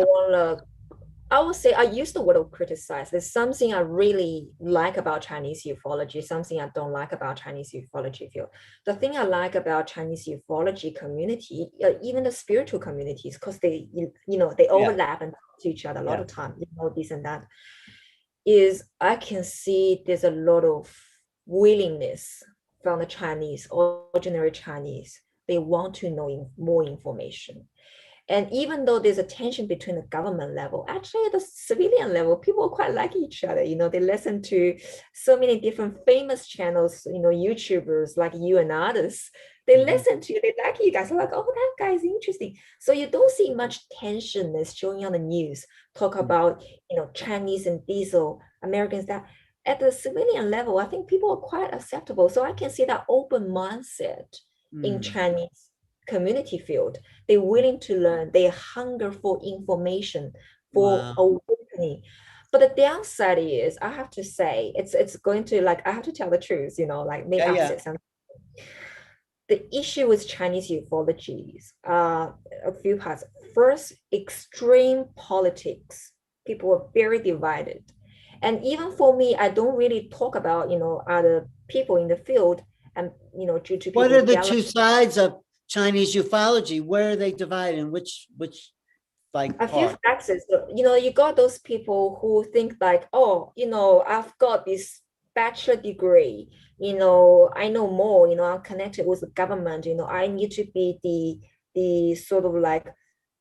would say I use the word of criticize. There's something I really like about Chinese ufology, something I don't like about Chinese ufology field. The thing I like about Chinese ufology community, even the spiritual communities, because they overlap and talk to each other a lot of time, this and that, is I can see there's a lot of willingness from the Chinese, ordinary Chinese, they want to know more information. And even though there's a tension between the government level, actually at the civilian level, people quite like each other. They listen to so many different famous channels, YouTubers like you and others. They listen to you, they like you guys. They're like, oh, that guy is interesting. So you don't see much tension is showing on the news. Talk about, Chinese and diesel, Americans that at the civilian level, I think people are quite acceptable. So I can see that open mindset in Chinese community field. They're willing to learn. They hunger for information, for awakening. But the downside is, I have to say, it's going to I have to tell the truth, maybe I've said something. The issue with Chinese ufologies are a few parts. First, extreme politics. People are very divided. And even for me, I don't really talk about, other people in the field and, due to what are the two sides of Chinese ufology? Where are they divided? And which a few factors. You got those people who think oh, I've got this bachelor degree, I know more, I'm connected with the government, I need to be the sort of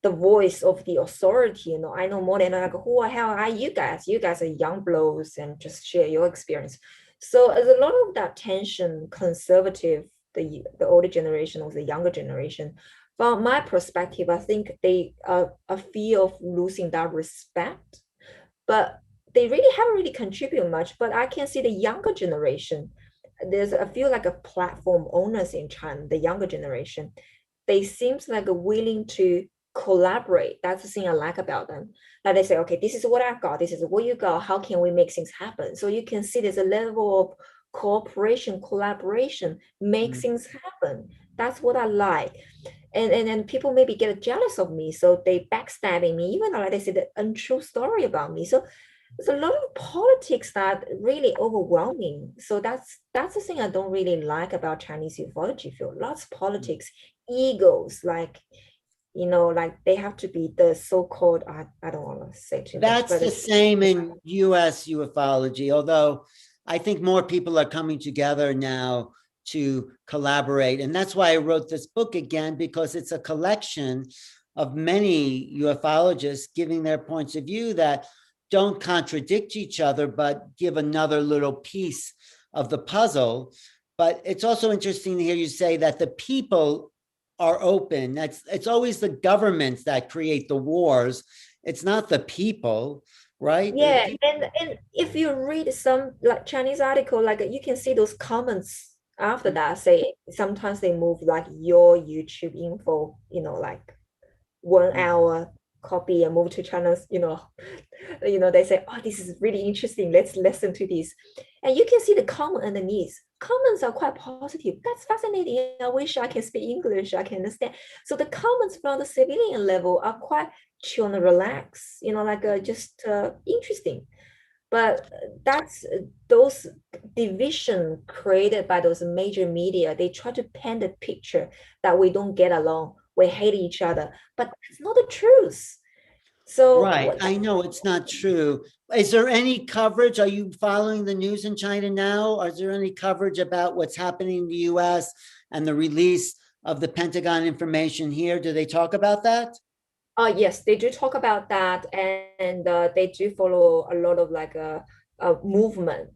the voice of the authority, I know more than who the hell are you guys? You guys are young blokes and just share your experience. So there's a lot of that tension, conservative, the older generation with the younger generation. From my perspective, I think they are a fear of losing that respect, but they really haven't really contributed much. But I can see the younger generation. There's a few a platform owners in China, the younger generation. They seems willing to collaborate. That's the thing I like about them. They say, okay, this is what I've got. This is what you got. How can we make things happen? So you can see there's a level of cooperation, collaboration, make things happen. That's what I like. And people maybe get jealous of me, so they backstabbing me, even though they say the untrue story about me. So there's a lot of politics that really overwhelming. So that's the thing I don't really like about Chinese ufology field. Lots of politics, egos, they have to be the so-called, I don't want to say too much. That's the same in US ufology, although I think more people are coming together now to collaborate. And that's why I wrote this book again, because it's a collection of many ufologists giving their points of view that don't contradict each other, but give another little piece of the puzzle. But it's also interesting to hear you say that the people are open. It's always the governments that create the wars. It's not the people, right? Yeah, and if you read some Chinese article, you can see those comments after that say sometimes they move your YouTube info, 1 hour copy and move to channels, they say, oh, this is really interesting, let's listen to this. And you can see the comment underneath. Comments are quite positive. That's fascinating. I wish I can speak English, I can understand. So the comments from the civilian level are quite chill and relax, just interesting. But that's those division created by those major media. They try to paint a picture that we don't get along, we hate each other, but that's not the truth. So right, I know it's not true. Is there any coverage? Are you following the news in China now? Is there any coverage about what's happening in the US and the release of the Pentagon information here? Do they talk about that? Yes, they do talk about that, and they do follow a lot of movements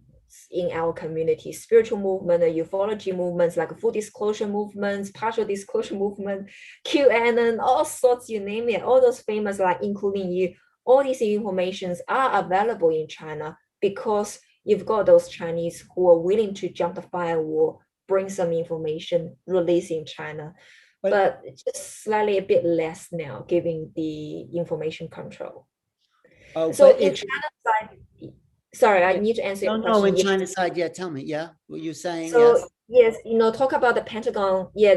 in our community, spiritual movement, ufology movements, like full disclosure movements, partial disclosure movement, QAnon, all sorts, you name it, all those famous, including you, all these informations are available in China because you've got those Chinese who are willing to jump the firewall, bring some information, release in China. But just slightly a bit less now, given the information control. Oh, so in China side, sorry, I need to answer your question. No, in China side, yeah, tell me, yeah, what you saying? So yes, talk about the Pentagon. Yeah,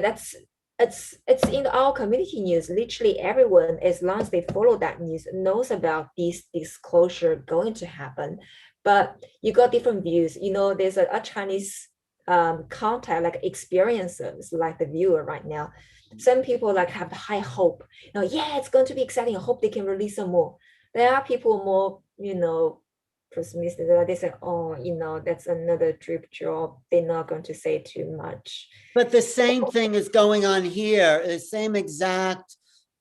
it's in our community news. Literally everyone, as long as they follow that news, knows about this disclosure going to happen. But you got different views. There's a Chinese contact, experiencers, like the viewer right now. Some people have high hope. Yeah, it's going to be exciting. I hope they can release some more. There are people more, pessimistic. They say, oh, that's another drip job. They're not going to say too much. But the same thing is going on here. The same exact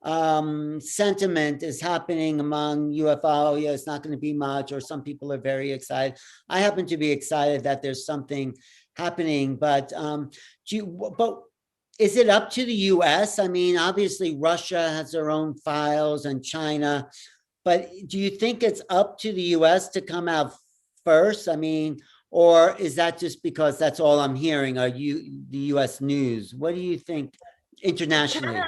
sentiment is happening among UFO. Yeah, it's not going to be much, or some people are very excited. I happen to be excited that there's something happening, but is it up to the US? I mean, obviously Russia has their own files and China, but do you think it's up to the US to come out first? I mean, or is that just because that's all I'm hearing? Are you the US news? What do you think internationally?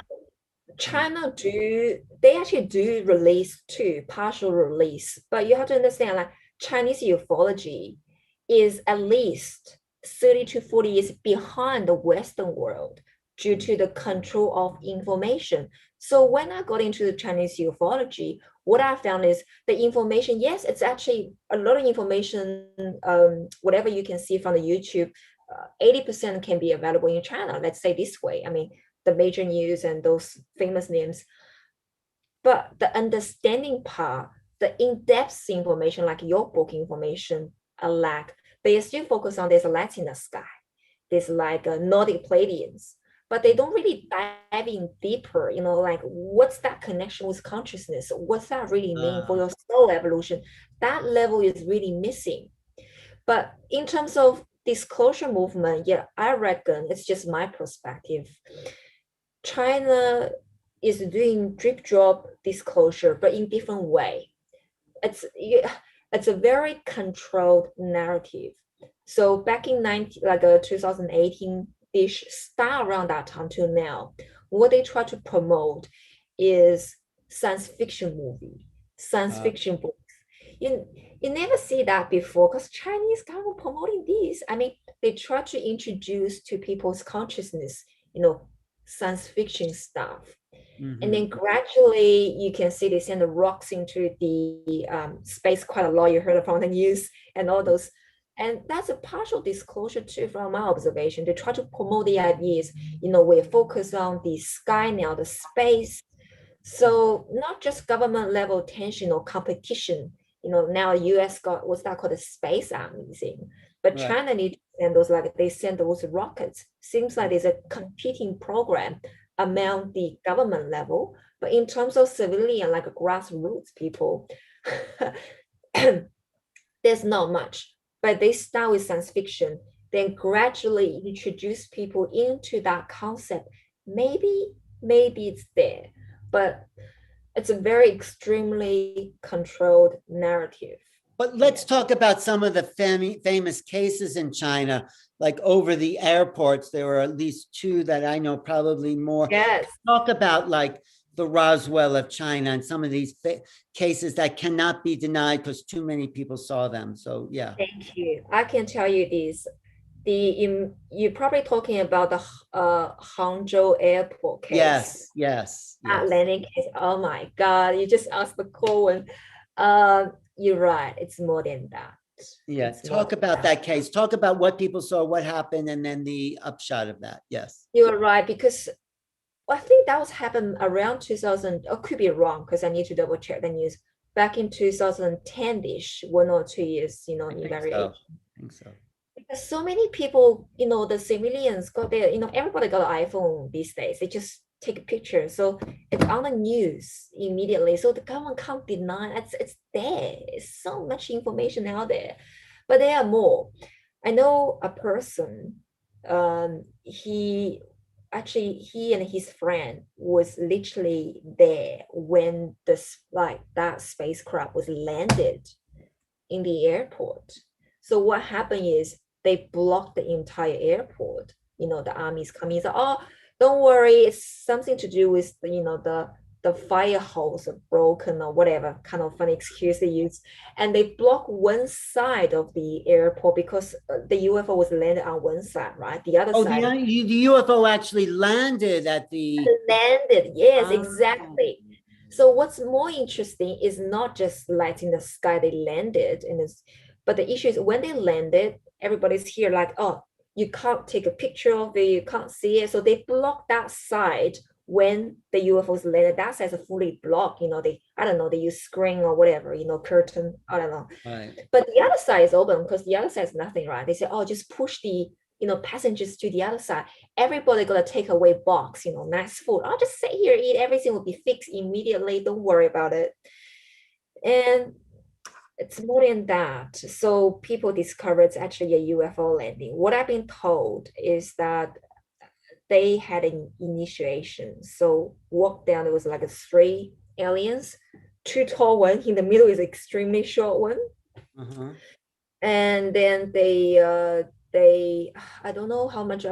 China they actually do release too, partial release, but you have to understand, like, Chinese ufology is at least 30 to 40 years behind the Western world due to the control of information. So when I got into the Chinese ufology, what I found is the information, yes, it's actually a lot of information, whatever you can see from the YouTube, 80% can be available in China, let's say this way. I mean, the major news and those famous names. But the understanding part, the in-depth information, like your book information, a lack. They still focus on there's a light in the sky. There's like a Nordic Pleiadians, but they don't really dive in deeper, like what's that connection with consciousness? What's that really mean for your soul evolution? That level is really missing. But in terms of disclosure movement, yeah, I reckon it's just my perspective. China is doing drip drop disclosure, but in different way. It's a very controlled narrative. So back in 2018-ish, start around that time till now, what they try to promote is science fiction movie, science fiction books. You never see that before because Chinese government promoting this. I mean, they try to introduce to people's consciousness, science fiction stuff. Mm-hmm. And then gradually you can see they send the rocks into the space quite a lot. You heard from the news and all those. And that's a partial disclosure too from my observation. They try to promote the ideas, we're focused on the sky now, the space. So not just government level tension or competition. Now US got what's that called, a space army thing. But right. China needs to send those, like they send those rockets. Seems like there's a competing program among the government level. But in terms of civilian, like grassroots people, there's not much. But they start with science fiction, then gradually introduce people into that concept. Maybe it's there, but it's a very extremely controlled narrative. But let's talk about some of the famous cases in China, like over the airports. There were at least two that I know, probably more. Yes. Talk about like the Rodwell of China and some of these cases that cannot be denied because too many people saw them. So yeah. Thank you. I can tell you this. You're probably talking about the Hangzhou airport case. Yes. Landing case. Oh my God! You just asked the cool one. You're right. It's more than that. Yeah. Talk about that case. Talk about what people saw, what happened, and then the upshot of that. Yes. You're right, because I think that was happened around 2000. I could be wrong because I need to double check the news. Back in 2010-ish, 1 or 2 years, in variation. I think so. Because so many people, the civilians got their, everybody got an iPhone these days. They just take a picture. So it's on the news immediately. So the government can't deny it's there. It's so much information out there. But there are more. I know a person, he and his friend was literally there when that spacecraft was landed in the airport. So what happened is they blocked the entire airport. The army's coming. So, oh, don't worry, it's something to do with the fire hose are broken or whatever kind of funny excuse they use. And they block one side of the airport because the UFO was landed on one side, right? The other side. Oh, the UFO actually landed at the... Landed, yes, exactly. So what's more interesting is not just light in the sky, they landed, but the issue is when they landed, everybody's here like, oh, you can't take a picture of it, you can't see it. So they block that side when the UFOs landed, that side is fully blocked. I don't know, they use screen or whatever, curtain, I don't know. Right. But the other side is open because the other side is nothing, right? They say, oh, just push the passengers to the other side. Everybody got a takeaway box, nice food. I'll just sit here, eat, everything will be fixed immediately. Don't worry about it. And it's more than that. So people discovered it's actually a UFO landing. What I've been told is that they had an initiation. So walk down, there was like 3 aliens, 2 tall one, in the middle is extremely short one. Uh-huh. And then they I don't know how much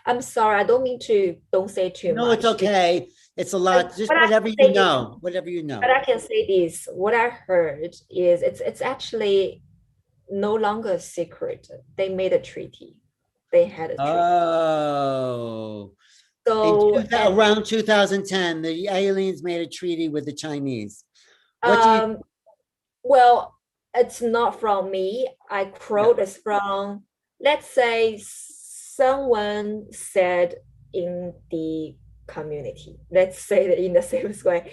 I'm sorry, I don't mean to, don't say too much. No, it's okay. It's a lot. Just whatever you know. Whatever you know. But I can say this. What I heard is it's actually no longer a secret. They made a treaty. They had a treaty. Oh. So around 2010, the aliens made a treaty with the Chinese. Well, it's not from me. I quote this from, let's say, someone said in the community. Let's say that in the safest way.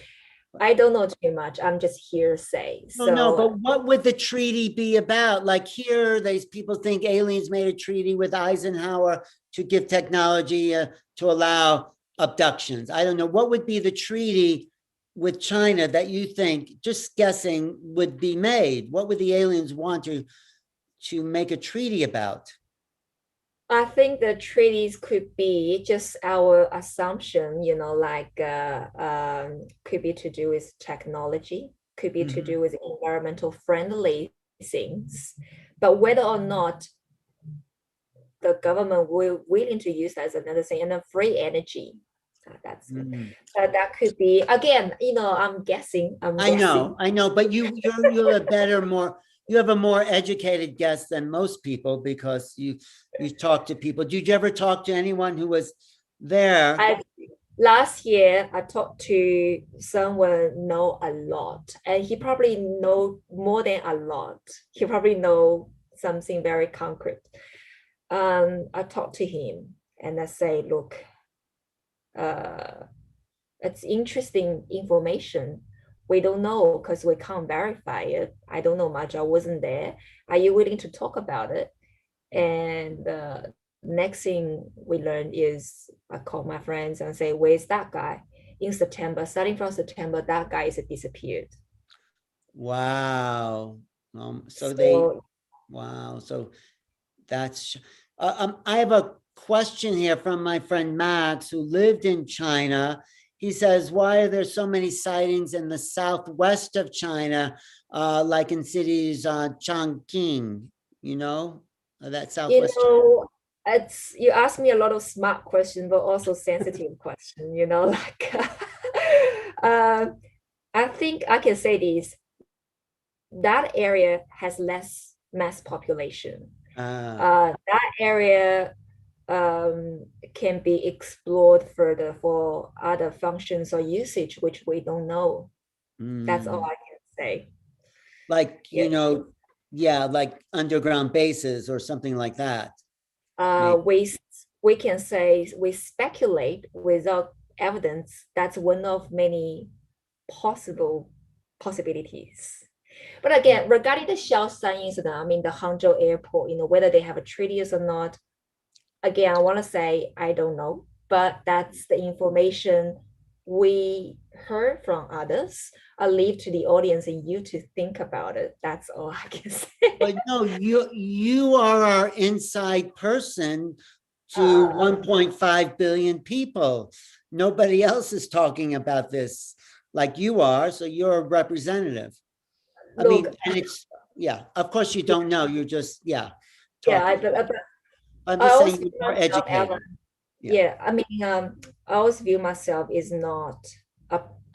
I don't know too much. I'm just hearsay. No, but what would the treaty be about? Like here, people think aliens made a treaty with Eisenhower to give technology to allow abductions. I don't know. What would be the treaty with China that you think, just guessing, would be made? What would the aliens want to make a treaty about? I think the treaties could be just our assumption, could be to do with technology, could be to do with environmental friendly things. But whether or not the government will willing to use that as another thing, and then free energy. That could be, again, I'm guessing. I know, but you're a better, you have a more educated guess than most people because you talk to people. Did you ever talk to anyone who was there? Last year, I talked to someone know a lot, and he probably know more than a lot. He probably know something very concrete. I talked to him and I say, look, it's interesting information. We don't know because we can't verify it. I don't know much. I wasn't there. Are you willing to talk about it? And next thing we learned is I called my friends and say, where's that guy? In September, starting from September, that guy is disappeared. Wow. Wow. So that's, I have a question here from my friend Max, who lived in China. He says, why are there so many sightings in the southwest of China, like in cities, Chongqing, that southwest? You ask me a lot of smart questions, but also sensitive questions, I think I can say this, that area has less mass population. That area can be explored further for other functions or usage, which we don't know. That's all I can say. Like, like underground bases or something like that. We can say, we speculate without evidence. That's one of many possibilities. But again, regarding the Xiaoshan incident, the Hangzhou airport, whether they have a treaty or not, again, I want to say, I don't know, but that's the information we heard from others. I'll leave to the audience and you to think about it. That's all I can say. But no, you are our inside person to 1.5 billion people. Nobody else is talking about this like you are, so you're a representative. And it's, of course you don't know, you're just, I'm just saying you're more educated. I always view myself as not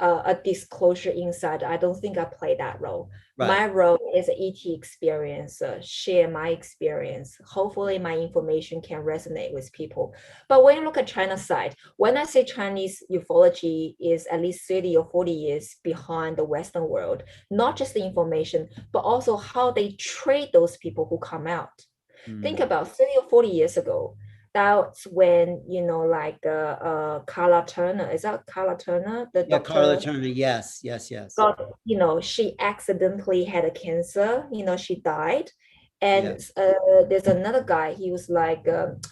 a disclosure insider. I don't think I play that role. Right. My role is an ET experiencer, share my experience. Hopefully my information can resonate with people. But when you look at China's side, when I say Chinese ufology is at least 30 or 40 years behind the Western world, not just the information, but also how they treat those people who come out. Think about 30 or 40 years ago, that's when, like Carla Turner, is that Carla Turner? The Yeah, doctor Carla Turner. Yes. got, she accidentally had a cancer, she died. Yeah. And there's another guy, he was like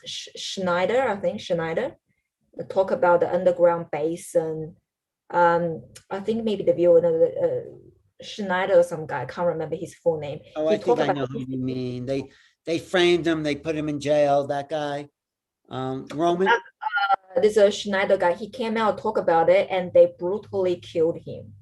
Schneider, I think Schneider, talk about the underground basin. I think maybe the viewer, Schneider or some guy, I can't remember his full name. Oh, I He think talked I about know who you mean. They framed him, they put him in jail, that guy. Roman. this Schneider guy. He came out, talk about it, and they brutally killed him.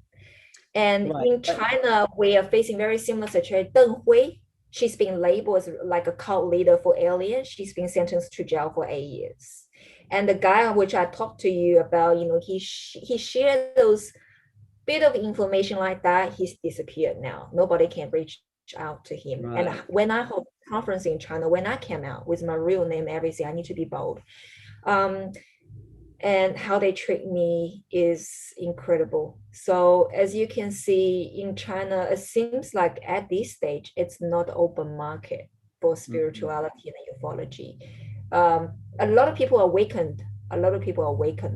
And Right. in China, we are facing very similar situation. Deng Hui, she's been labeled as like a cult leader for aliens. She's been sentenced to jail for 8 years. And the guy on which I talked to you about, he shared those bit of information like that. He's disappeared now. Nobody can reach out to him. Right. And when I hold conference in China, when I came out with my real name, everything, I need to be bold. And how they treat me is incredible. So as you can see in China, it seems like at this stage, it's not open market for spirituality and ufology. A lot of people awakened,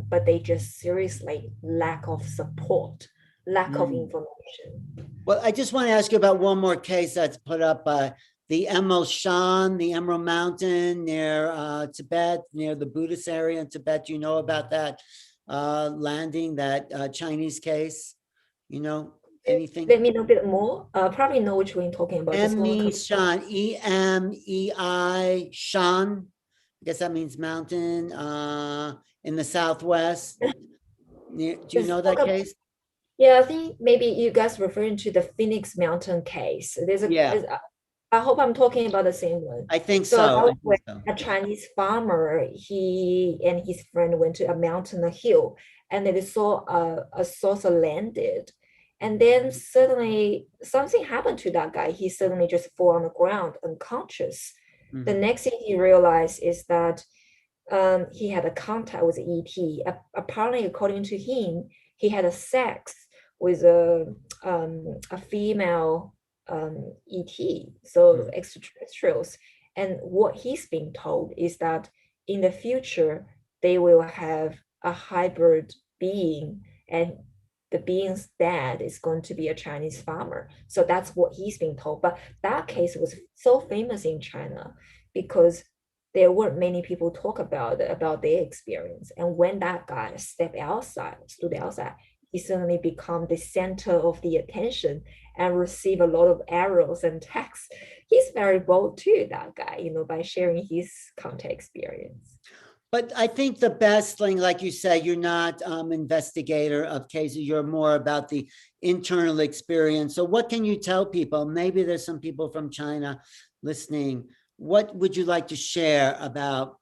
but they just seriously lack of support, lack of information. Well, I just want to ask you about one more case that's put up by the Emerald Shan, the Emerald Mountain near Tibet, near the Buddhist area in Tibet. Do you know about that landing, that Chinese case? Anything? Let me know a bit more. Probably know which one you're talking about. Emei Shan, Emei Shan. I guess that means mountain in the southwest. Do you know that case? Yeah, I think maybe you guys referring to the Phoenix Mountain case. I hope I'm talking about the same one. I think so. A Chinese farmer, he and his friend went to a mountain, a hill, and they saw a saucer landed. And then suddenly something happened to that guy. He suddenly just fall on the ground, unconscious. The next thing he realized is that he had a contact with ET. Apparently, according to him, he had a sex with a female ET, so extraterrestrials. And what he's being told is that in the future, they will have a hybrid being, and the being's dad is going to be a Chinese farmer. So that's what he's being told. But that case was so famous in China because there weren't many people talk about their experience. And when that guy stood outside, he suddenly become the center of the attention and receive a lot of arrows and texts. He's very bold too, that guy, by sharing his contact experience. But I think the best thing, like you said, you're not investigator of cases, you're more about the internal experience. So what can you tell people? Maybe there's some people from China listening. What would you like to share about,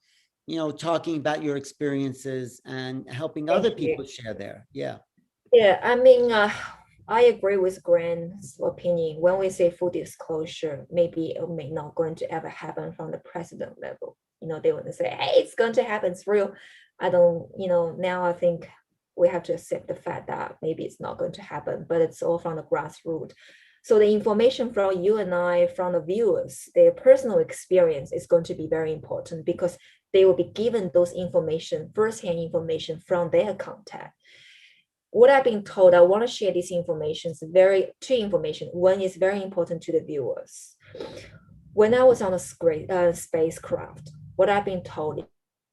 talking about your experiences and helping other people share there? Yeah. Yeah, I mean, I agree with Grant's opinion. When we say full disclosure, maybe it may not going to ever happen from the president level. They want to say, hey, it's going to happen, it's real. I don't, now I think we have to accept the fact that maybe it's not going to happen, but it's all from the grassroots. So the information from you and I, from the viewers, their personal experience is going to be very important because they will be given those information, firsthand information from their contact. What I've been told, I want to share this information. Two information. One is very important to the viewers. When I was on a spacecraft, what I've been told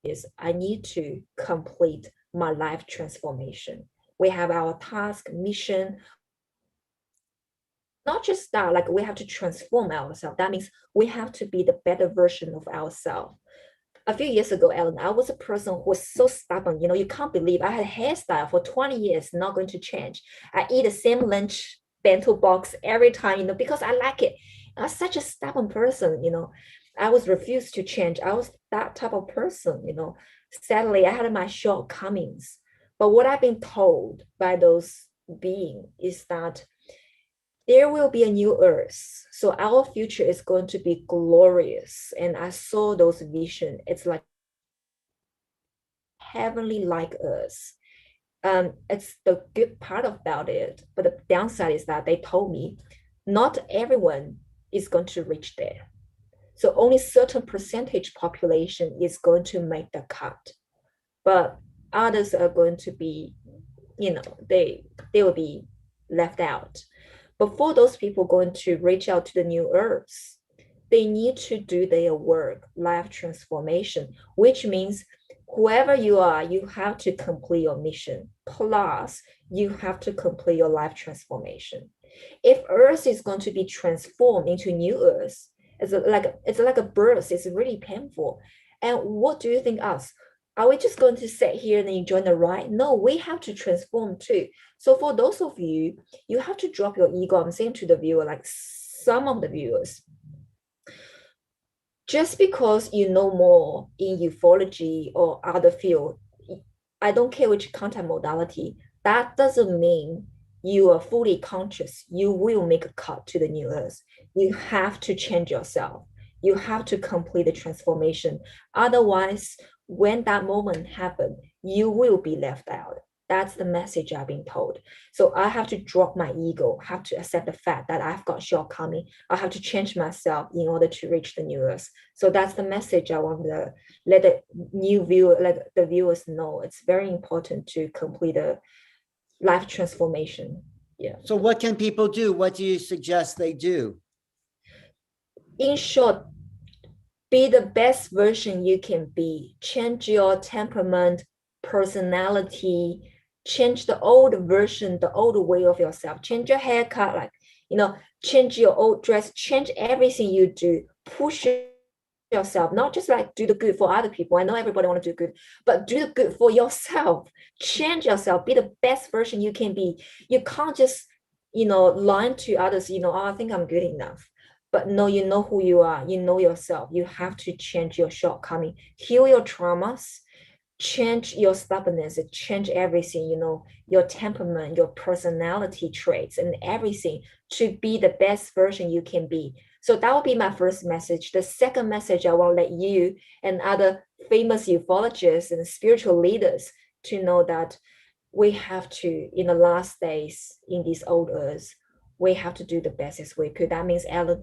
is I need to complete my life transformation. We have our task, mission. Not just that, like we have to transform ourselves. That means we have to be the better version of ourselves. A few years ago, Ellen, I was a person who was so stubborn. You can't believe I had a hairstyle for 20 years, not going to change. I eat the same lunch bento box every time, because I like it. I was such a stubborn person, I was refused to change. I was that type of person, Sadly, I had my shortcomings. But what I've been told by those beings is that there will be a new earth. So our future is going to be glorious. And I saw those visions. It's like heavenly like us. It's the good part about it. But the downside is that they told me not everyone is going to reach there. So only certain percentage population is going to make the cut, but others are going to be, they will be left out. But for those people going to reach out to the new earth, they need to do their work, life transformation, which means whoever you are, you have to complete your mission. Plus, you have to complete your life transformation. If Earth is going to be transformed into new Earth, it's like a birth. It's really painful. And what do you think us? Are we just going to sit here and enjoy the ride? No, we have to transform too. So for those of you, you have to drop your ego. I'm saying to the viewer, like some of the viewers, just because you know more in ufology or other field, I don't care which content modality, that doesn't mean you are fully conscious. You will make a cut to the new earth. You have to change yourself. You have to complete the transformation. Otherwise, when that moment happens, you will be left out. That's the message I've been told. So I have to drop my ego, have to accept the fact that I've got shortcoming. I have to change myself in order to reach the new earth. So that's the message I want to let the new viewer, let the viewers know. It's very important to complete a life transformation. Yeah. So what can people do? What do you suggest they do? In short, be the best version you can be. Change your temperament, personality, change the old version, the old way of yourself, change your haircut, like, change your old dress, change everything you do, push yourself, not just like do the good for other people. I know everybody want to do good, but do the good for yourself. Change yourself, be the best version you can be. You can't just, lie to others, I think I'm good enough. But no, you know who you are, you know yourself. You have to change your shortcoming, heal your traumas, change your stubbornness, change everything, your temperament, your personality traits, and everything to be the best version you can be. So that would be my first message. The second message I want to let you and other famous ufologists and spiritual leaders to know that we have to, in the last days in this old earth, we have to do the best as we could. That means, Alan,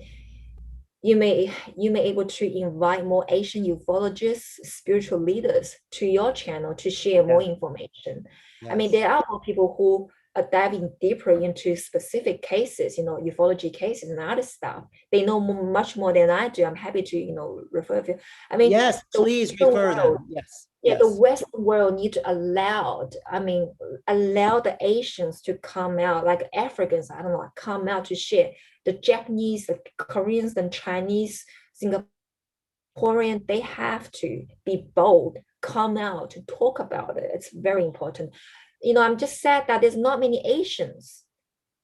you may able to invite more Asian ufologists, spiritual leaders to your channel to share more information. Yes. I mean, there are more people who are diving deeper into specific cases, ufology cases and other stuff. They know much more than I do. I'm happy to, refer you. I mean, yes, please refer them. Yes. Yeah, yes. The Western world need to allow the Asians to come out, like Africans, come out to share. The Japanese, the Koreans, the Chinese, Singaporean, they have to be bold, come out to talk about it. It's very important. I'm just sad that there's not many Asians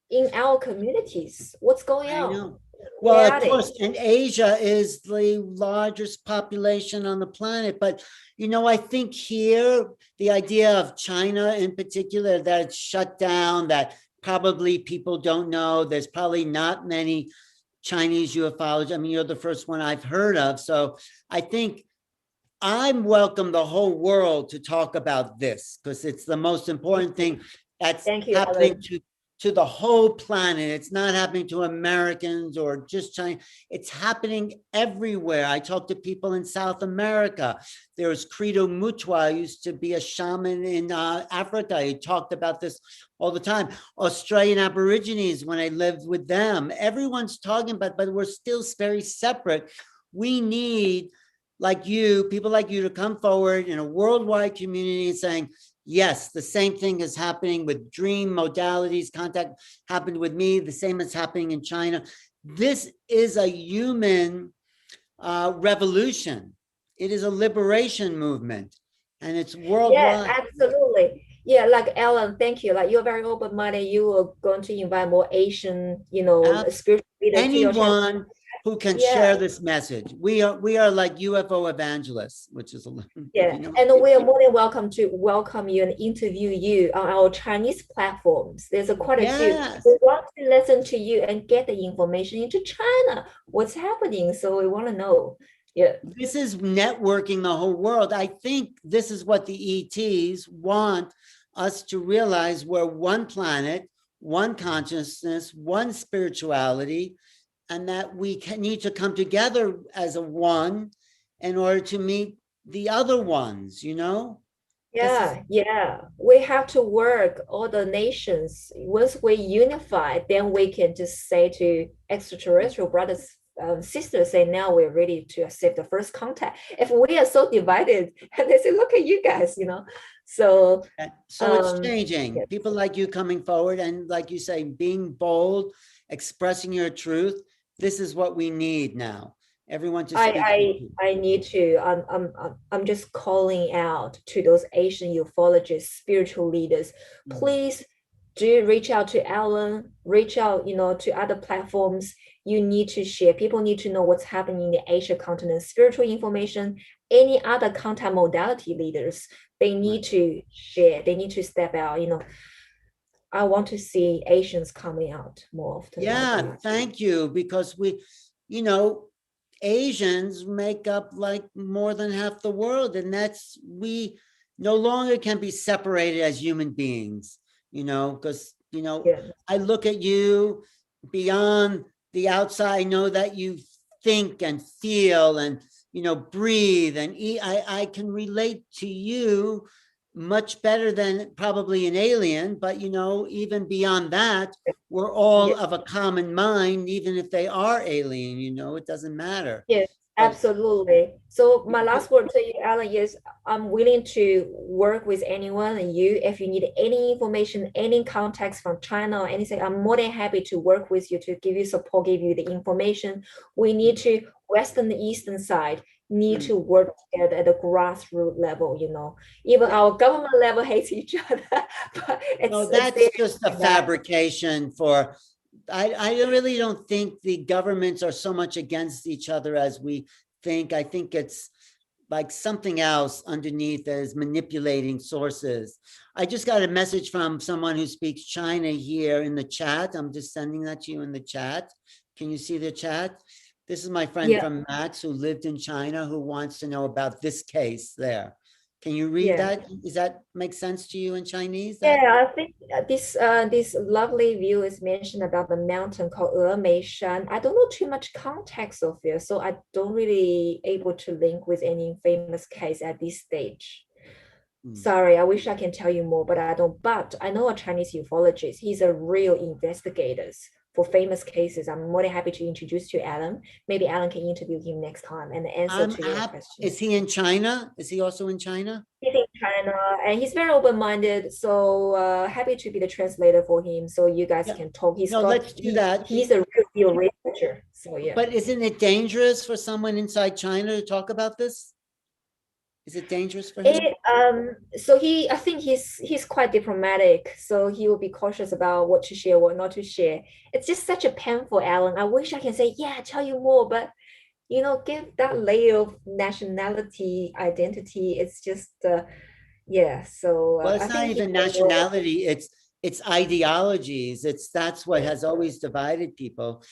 in our communities. What's going on? I know. Well, of course, and Asia is the largest population on the planet. But, I think here, the idea of China in particular, that it's shut down, that probably people don't know. There's probably not many Chinese ufologists. I mean, you're the first one I've heard of. So I think I'm welcome the whole world to talk about this because it's the most important thing that's happening to the whole planet. It's not happening to Americans or just China. It's happening everywhere. I talk to people in South America. There's Credo Mutua, used to be a shaman in Africa. He talked about this all the time. Australian Aborigines, when I lived with them, everyone's talking about, but we're still very separate. We need people like you to come forward in a worldwide community saying, yes, the same thing is happening with dream modalities. Contact happened with me. The same is happening in China. This is a human revolution. It is a liberation movement, and it's worldwide. Yeah, absolutely. Yeah, like Ellen, thank you. Like, you're very open-minded. You are going to invite more Asian, spiritual leaders. Anyone who can share this message. We are like UFO evangelists, which is a little. And we are more than welcome to welcome you and interview you on our Chinese platforms. There's quite a few. We want to listen to you and get the information into China. What's happening? So we want to know. Yeah. This is networking the whole world. I think this is what the ETs want us to realize. We're one planet, one consciousness, one spirituality. and that we need to come together as a one in order to meet the other ones, you know? Yeah, yeah. We have to work, all the nations. Once we unify, then we can just say to extraterrestrial brothers, sisters, say now we're ready to accept the first contact. If we are so divided, and they say, look at you guys, you know. So So it's changing. yes. People like you coming forward and, like you say, being bold, expressing your truth. This is what we need now. Everyone to speak. I need to. I'm just calling out to those Asian ufologists, spiritual leaders. Please do reach out to Alan, reach out, you know, to other platforms. You need to share. People need to know what's happening in the Asia continent, spiritual information, any other contact modality leaders. They need to share. They need to step out. You know, I want to see Asians coming out more often. Yeah, thank you. Because we, you know, Asians make up like more than half the world, and that's, we no longer can be separated as human beings, you know, because, you know, I look at you beyond the outside. I know that you think and feel and, you know, breathe and eat. I can relate to you much better than probably an alien, but, you know, even beyond that, we're all of a common mind, even if they are alien, you know, it doesn't matter. Yes, absolutely. So my last word to you, Alan, is I'm willing to work with anyone and you. If you need any information, any context from China or anything, I'm more than happy to work with you to give you support, give you the information. We need to, Western and Eastern side, need to work together at the grassroots level, you know. Even our government level hates each other. But that's just a fabrication for, I really don't think the governments are so much against each other as we think. I think it's like something else underneath that is manipulating sources. I just got a message from someone who speaks China here in the chat. I'm just sending that to you in the chat. Can you see the chat? This is my friend from Mack who lived in China who wants to know about this case there. Can you read that? Does that make sense to you in Chinese? I think this lovely view is mentioned about the mountain called Shan. I don't know too much context of it, so I don't really able to link with any famous case at this stage. Sorry, I wish I can tell you more, but I don't. But I know a Chinese ufologist. He's a real investigator for famous cases. I'm more than happy to introduce to Alan. Maybe Alan can interview him next time and answer to your question. Is he in China? Is he also in China? He's in China and he's very open-minded. So happy to be the translator for him. So you guys can talk. Let's do that. He's a real researcher. So yeah. But isn't it dangerous for someone inside China to talk about this? Is it dangerous for him? So I think he's quite diplomatic. So he will be cautious about what to share, what not to share. It's just such a painful, Alan. I wish I can say, yeah, tell you more, but you know, give that layer of nationality, identity. It's just, yeah. So well, it's not even nationality. It's ideologies. That's what has always divided people.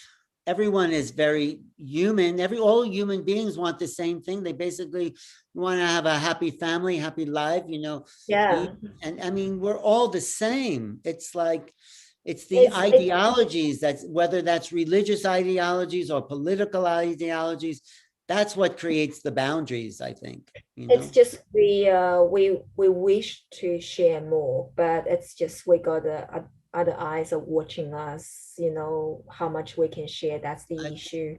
Everyone is very human. All human beings want the same thing. They basically want to have a happy family, happy life, you know. Yeah. And I mean, we're all the same. It's like, it's the ideologies, whether that's religious ideologies or political ideologies, that's what creates the boundaries, I think. You know? It's just we wish to share more, but it's just we got other eyes are watching us, you know, how much we can share. That's the issue.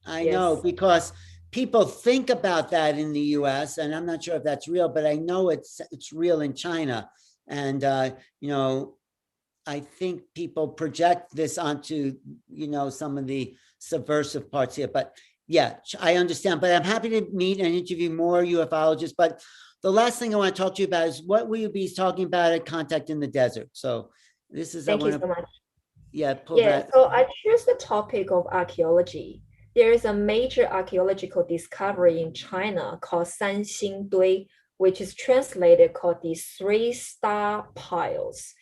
I know, because people think about that in the US, and I'm not sure if that's real, but I know it's real in China. And, you know, I think people project this onto, you know, some of the subversive parts here. But yeah, I understand. But I'm happy to meet and interview more ufologists. But the last thing I want to talk to you about is what will you be talking about at Contact in the Desert? So this is, thank you so much. Yeah, so I choose the topic of archaeology. There is a major archaeological discovery in China called Sanxingdui, which is translated called the 3-star piles.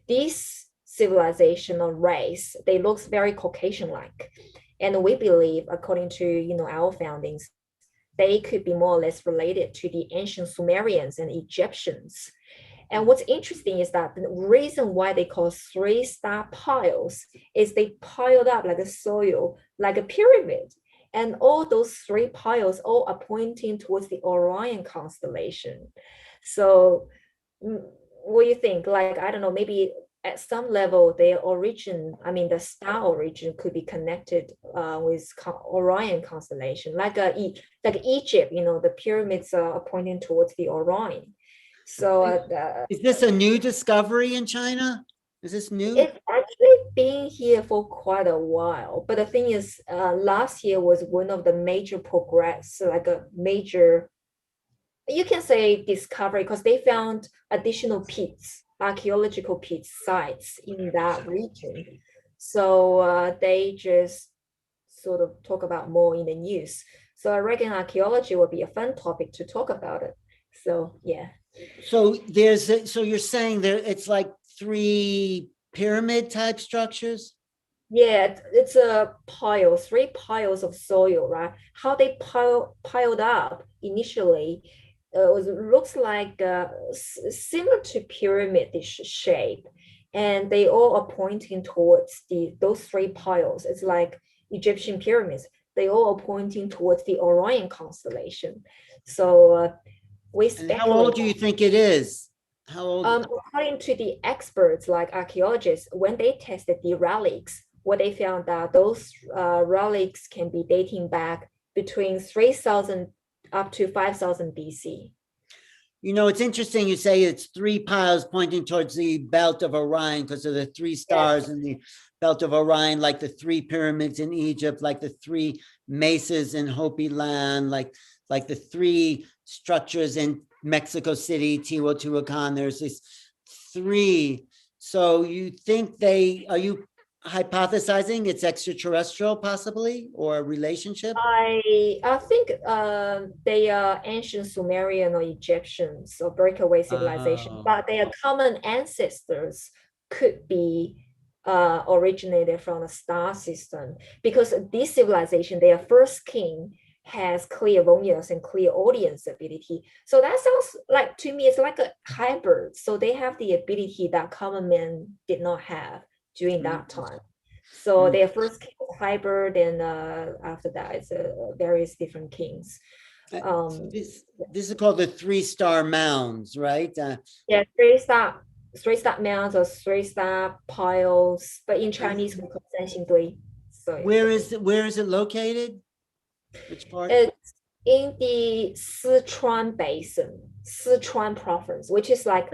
These civilizational race, they look very Caucasian-like. And we believe, according to, you know, our foundings, they could be more or less related to the ancient Sumerians and Egyptians. And what's interesting is that the reason why they call three-star piles is they piled up like a soil, like a pyramid. And all those three piles all are pointing towards the Orion constellation. So what do you think? Like, I don't know, maybe at some level, their origin, I mean, the star origin could be connected with Orion constellation, like Egypt, the pyramids are pointing towards the Orion. So is this a new discovery in China? Is this new? It's actually been here for quite a while. But the thing is, last year was one of the major progress, like a major, you can say discovery, because they found additional pits, archaeological pit sites in that region. So they just sort of talk about more in the news. So I reckon archaeology would be a fun topic to talk about it. So yeah. So so you're saying it's like 3 pyramid type structures? Yeah, it's a pile, 3 piles of soil, right? How they piled up initially looks like similar to pyramid shape, and they all are pointing towards those 3 piles. It's like Egyptian pyramids. They all are pointing towards the Orion constellation. So we speculate. And how old do you think it is? How old? According to the experts like archaeologists, when they tested the relics, what they found that those relics can be dating back between 3,000 up to 5,000 BC. It's interesting you say it's 3 piles pointing towards the belt of Orion because of the 3 stars in the belt of Orion, like the 3 pyramids in Egypt, like the 3 mesas in Hopi land, like the 3 structures in Mexico City, Teotihuacan. There's this 3. So you think are you hypothesizing it's extraterrestrial possibly, or a relationship? I think they are ancient Sumerian or Egyptians or breakaway civilization, but their common ancestors could be originated from the star system, because this civilization, their first king has clairvoyance and clairaudience ability. So that sounds like, to me, it's like a hybrid. So they have the ability that common men did not have during that time. So their first king was hybrid, and after that, it's various different kings. This is called the 3-star mounds, right? Yeah, 3-star mounds or 3-star piles, but in Chinese we call 三星堆. So where is it located? Which part? It's in the Sichuan Basin, Sichuan province, which is like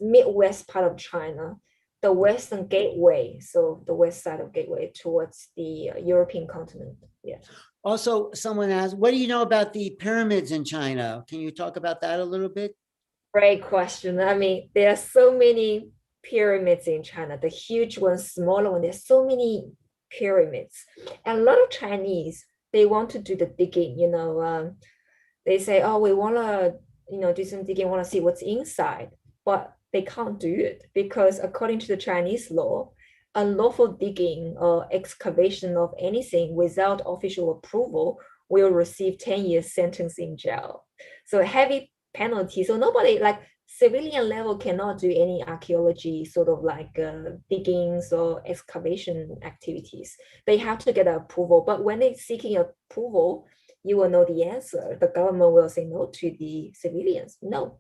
Midwest part of China, the western gateway, so the west side of gateway towards the European continent. Yeah. Also, someone asked, what do you know about the pyramids in China? Can you talk about that a little bit? Great question. I mean, there are so many pyramids in China, the huge ones, smaller ones. There's so many pyramids. And a lot of Chinese, they want to do the digging, they say, oh, we want to, do some digging, want to see what's inside, but they can't do it because according to the Chinese law, unlawful digging or excavation of anything without official approval will receive 10 years sentence in jail. So heavy penalty. So nobody, like civilian level, cannot do any archaeology sort of like diggings or excavation activities. They have to get approval. But when they're seeking approval, you will know the answer. The government will say no to the civilians. No.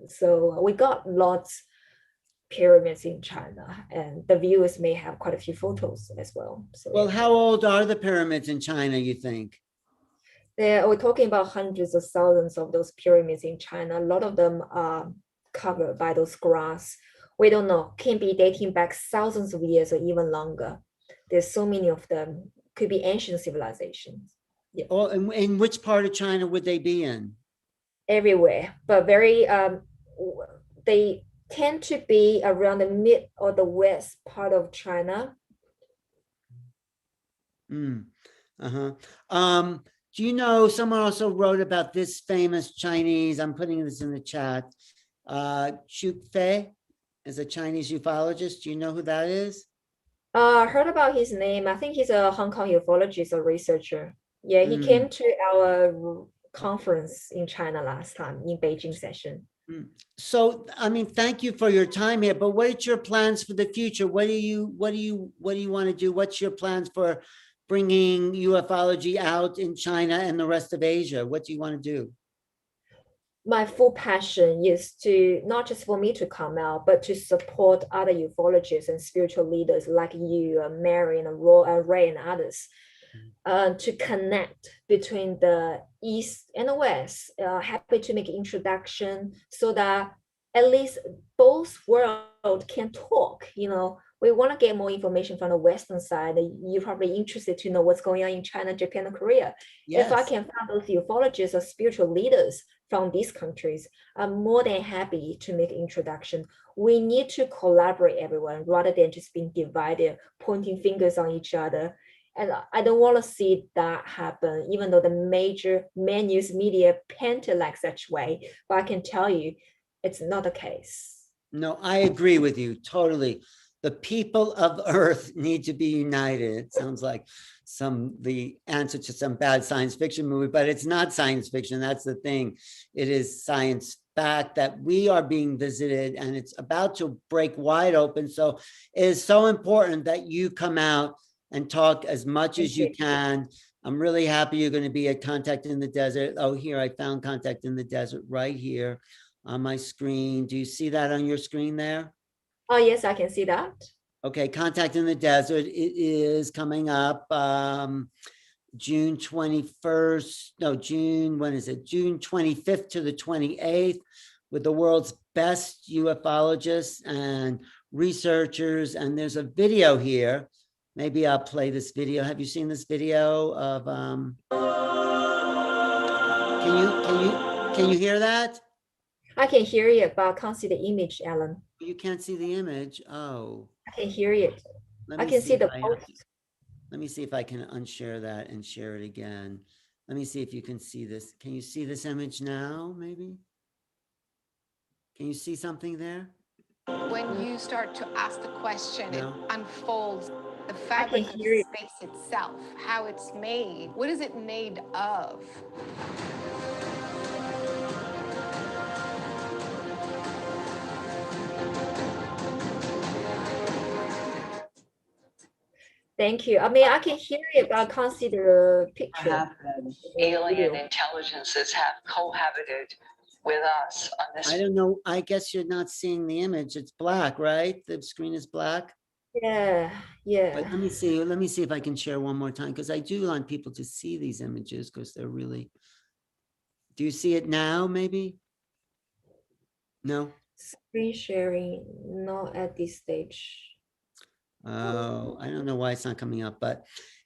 So we got lots pyramids in China, and the viewers may have quite a few photos as well. So, well, how old are the pyramids in China, you think? We're talking about hundreds of thousands of those pyramids in China. A lot of them are covered by those grass. We don't know, can be dating back thousands of years or even longer. There's so many of them, could be ancient civilizations. Yeah. Oh, and in which part of China would they be in? Everywhere, but they tend to be around the mid or the west part of China. Do you know, someone also wrote about this famous Chinese, I'm putting this in the chat, Chu Fei is a Chinese ufologist. Do you know who that is? Heard about his name. I think he's a Hong Kong ufologist or researcher. Yeah, he came to our conference in China last time, in Beijing session. So, I mean, thank you for your time here, but what are your plans for the future? What do you want to do? What's your plans for bringing ufology out in China and the rest of Asia? What do you want to do? My full passion is to not just for me to come out, but to support other ufologists and spiritual leaders like you, Mary, and Ray, and others, to connect between the East and the West. Happy to make an introduction so that at least both worlds can talk. We want to get more information from the Western side. You're probably interested to know what's going on in China, Japan, and Korea. If I can find those ufologists or spiritual leaders from these countries, I'm more than happy to make an introduction. We need to collaborate, everyone, rather than just being divided, pointing fingers on each other. And I don't want to see that happen, even though the major news media paint it like such way. But I can tell you, it's not the case. No, I agree with you totally. The people of Earth need to be united. It sounds like the answer to some bad science fiction movie, but it's not science fiction. That's the thing. It is science fact that we are being visited and it's about to break wide open. So it is so important that you come out and talk as much as you can. I'm really happy you're going to be at Contact in the Desert. Oh, here, I found Contact in the Desert right here on my screen. Do you see that on your screen there? Oh, yes, I can see that. Okay, Contact in the Desert. It is coming up June 21st. No, June, when is it? June 25th to the 28th with the world's best ufologists and researchers. And there's a video here. Maybe I'll play this video. Have you seen this video of can you hear that? I can hear it, but I can't see the image, Alan. You can't see the image. Oh. I can hear it. I can see the post. Let me see if I can unshare that and share it again. Let me see if you can see this. Can you see this image now, maybe? Can you see something there? When you start to ask the question, No. it unfolds. The fabric of space itself, how it's made. What is it made of? Thank you. I mean, I can hear it, but I can't see the picture. Alien intelligences have cohabited with us on this. I don't know. I guess you're not seeing the image. It's black, right? The screen is black. Yeah. But let me see if I can share one more time, because I do want people to see these images because they're really. Do you see it now, maybe? No? Screen sharing, not at this stage. Oh, I don't know why it's not coming up, but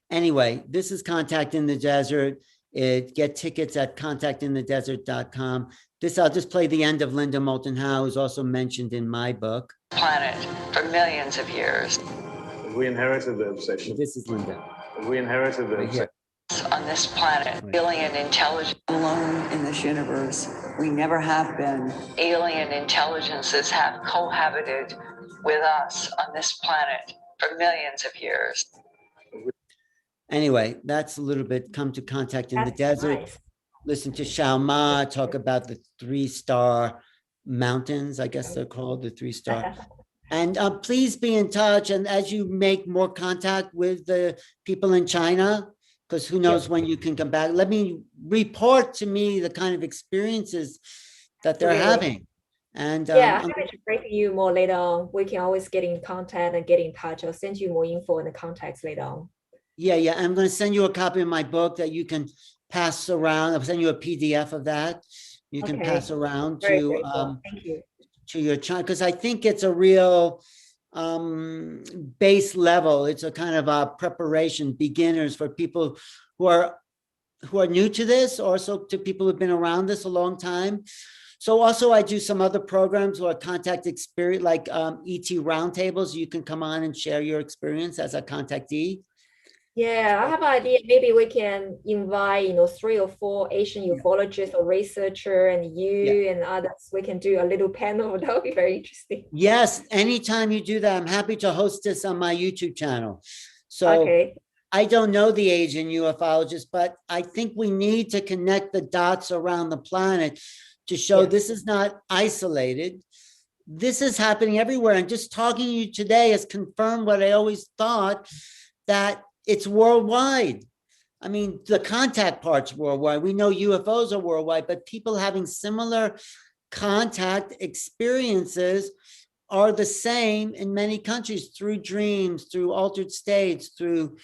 anyway, this is Contact in the Desert. Get tickets at contactinthedesert.com. I'll just play the end of Linda Moulton Howe, who's also mentioned in my book. Planet for millions of years. We inherited the obsession. This is Linda. We inherited the obsession. On this planet, alien intelligence alone in this universe. We never have been. Alien intelligences have cohabited with us on this planet for millions of years. Anyway, that's a little bit. Come to Contact in the Desert. Nice. Listen to Xiaoma talk about the 3-star mountains. I guess they're called the 3-star. And please be in touch. And as you make more contact with the people in China, because who knows when you can come back, let me report to me the kind of experiences that they're having. And yeah, I'm happy to break you more later on. We can always get in contact and get in touch. I'll send you more info and the contacts later on. Yeah. I'm going to send you a copy of my book that you can pass around. I'll send you a PDF of that. You can pass around to Thank you. To your child, because I think it's a real base level. It's a kind of a preparation, beginners for people who are new to this, also to people who've been around this a long time. So also I do some other programs or contact experience, like ET roundtables. You can come on and share your experience as a contactee. Yeah, I have an idea. Maybe we can invite, 3 or 4 Asian ufologists or researcher and you and others. We can do a little panel. That would be very interesting. Yes, anytime you do that, I'm happy to host this on my YouTube channel. So I don't know the Asian ufologists, but I think we need to connect the dots around the planet to show Yes. this is not isolated. This is happening everywhere. And just talking to you today has confirmed what I always thought, that it's worldwide. I mean, the contact part's worldwide. We know UFOs are worldwide, but people having similar contact experiences are the same in many countries, through dreams, through altered states, through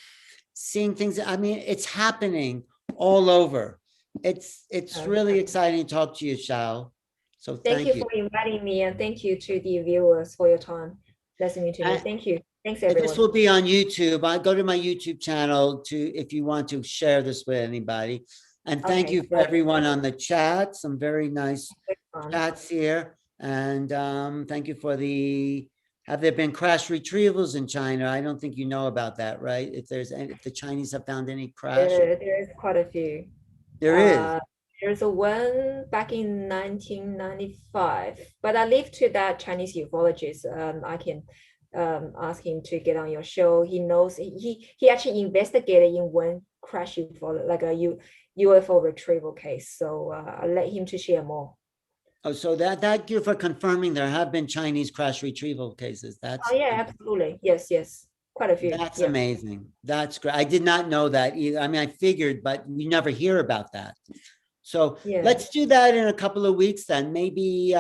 seeing things. I mean, it's happening all over. It's really exciting to talk to you, Xiao. So Thank you for inviting me, and thank you to the viewers for your time listening to me. Thank you. Thanks, everyone. This will be on YouTube. I go to my YouTube channel if you want to share this with anybody. And thank you for everyone on the chat. Some very nice chats here. And thank you for have there been crash retrievals in China? I don't think you know about that, right? If the Chinese have found any crash. There is quite a few. There is. There's a one back in 1995, but I leave to that Chinese ufologist. I can ask him to get on your show. He knows, he actually investigated in one crash UFO, like a UFO retrieval case. So I'll let him to share more. Oh, so thank you for confirming there have been Chinese crash retrieval cases. Oh yeah, absolutely. Yes. Quite a few. That's amazing. That's great. I did not know that either. I mean, I figured, but we never hear about that. So let's do that in a couple of weeks then. Maybe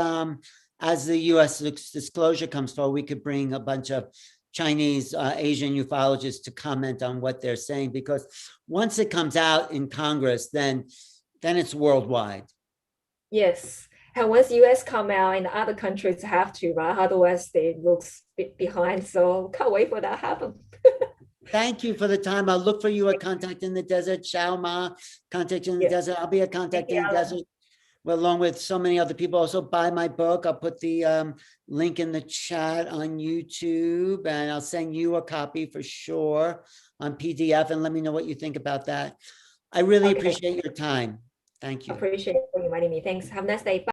as the U.S. disclosure comes forward, we could bring a bunch of Chinese, Asian ufologists to comment on what they're saying, because once it comes out in Congress, then it's worldwide. Yes. And once U.S. come out and other countries have to, right? Otherwise they look behind. So can't wait for that to happen. Thank you for the time. I'll look for you at Contact in the Desert, Xiaoma, Contact in the Desert. I'll be at Contact in the Desert, well, along with so many other people. Also buy my book. I'll put the link in the chat on YouTube, and I'll send you a copy for sure on PDF, and let me know what you think about that. I really appreciate your time. Thank you. Appreciate you inviting me. Thanks. Have a nice day. Bye.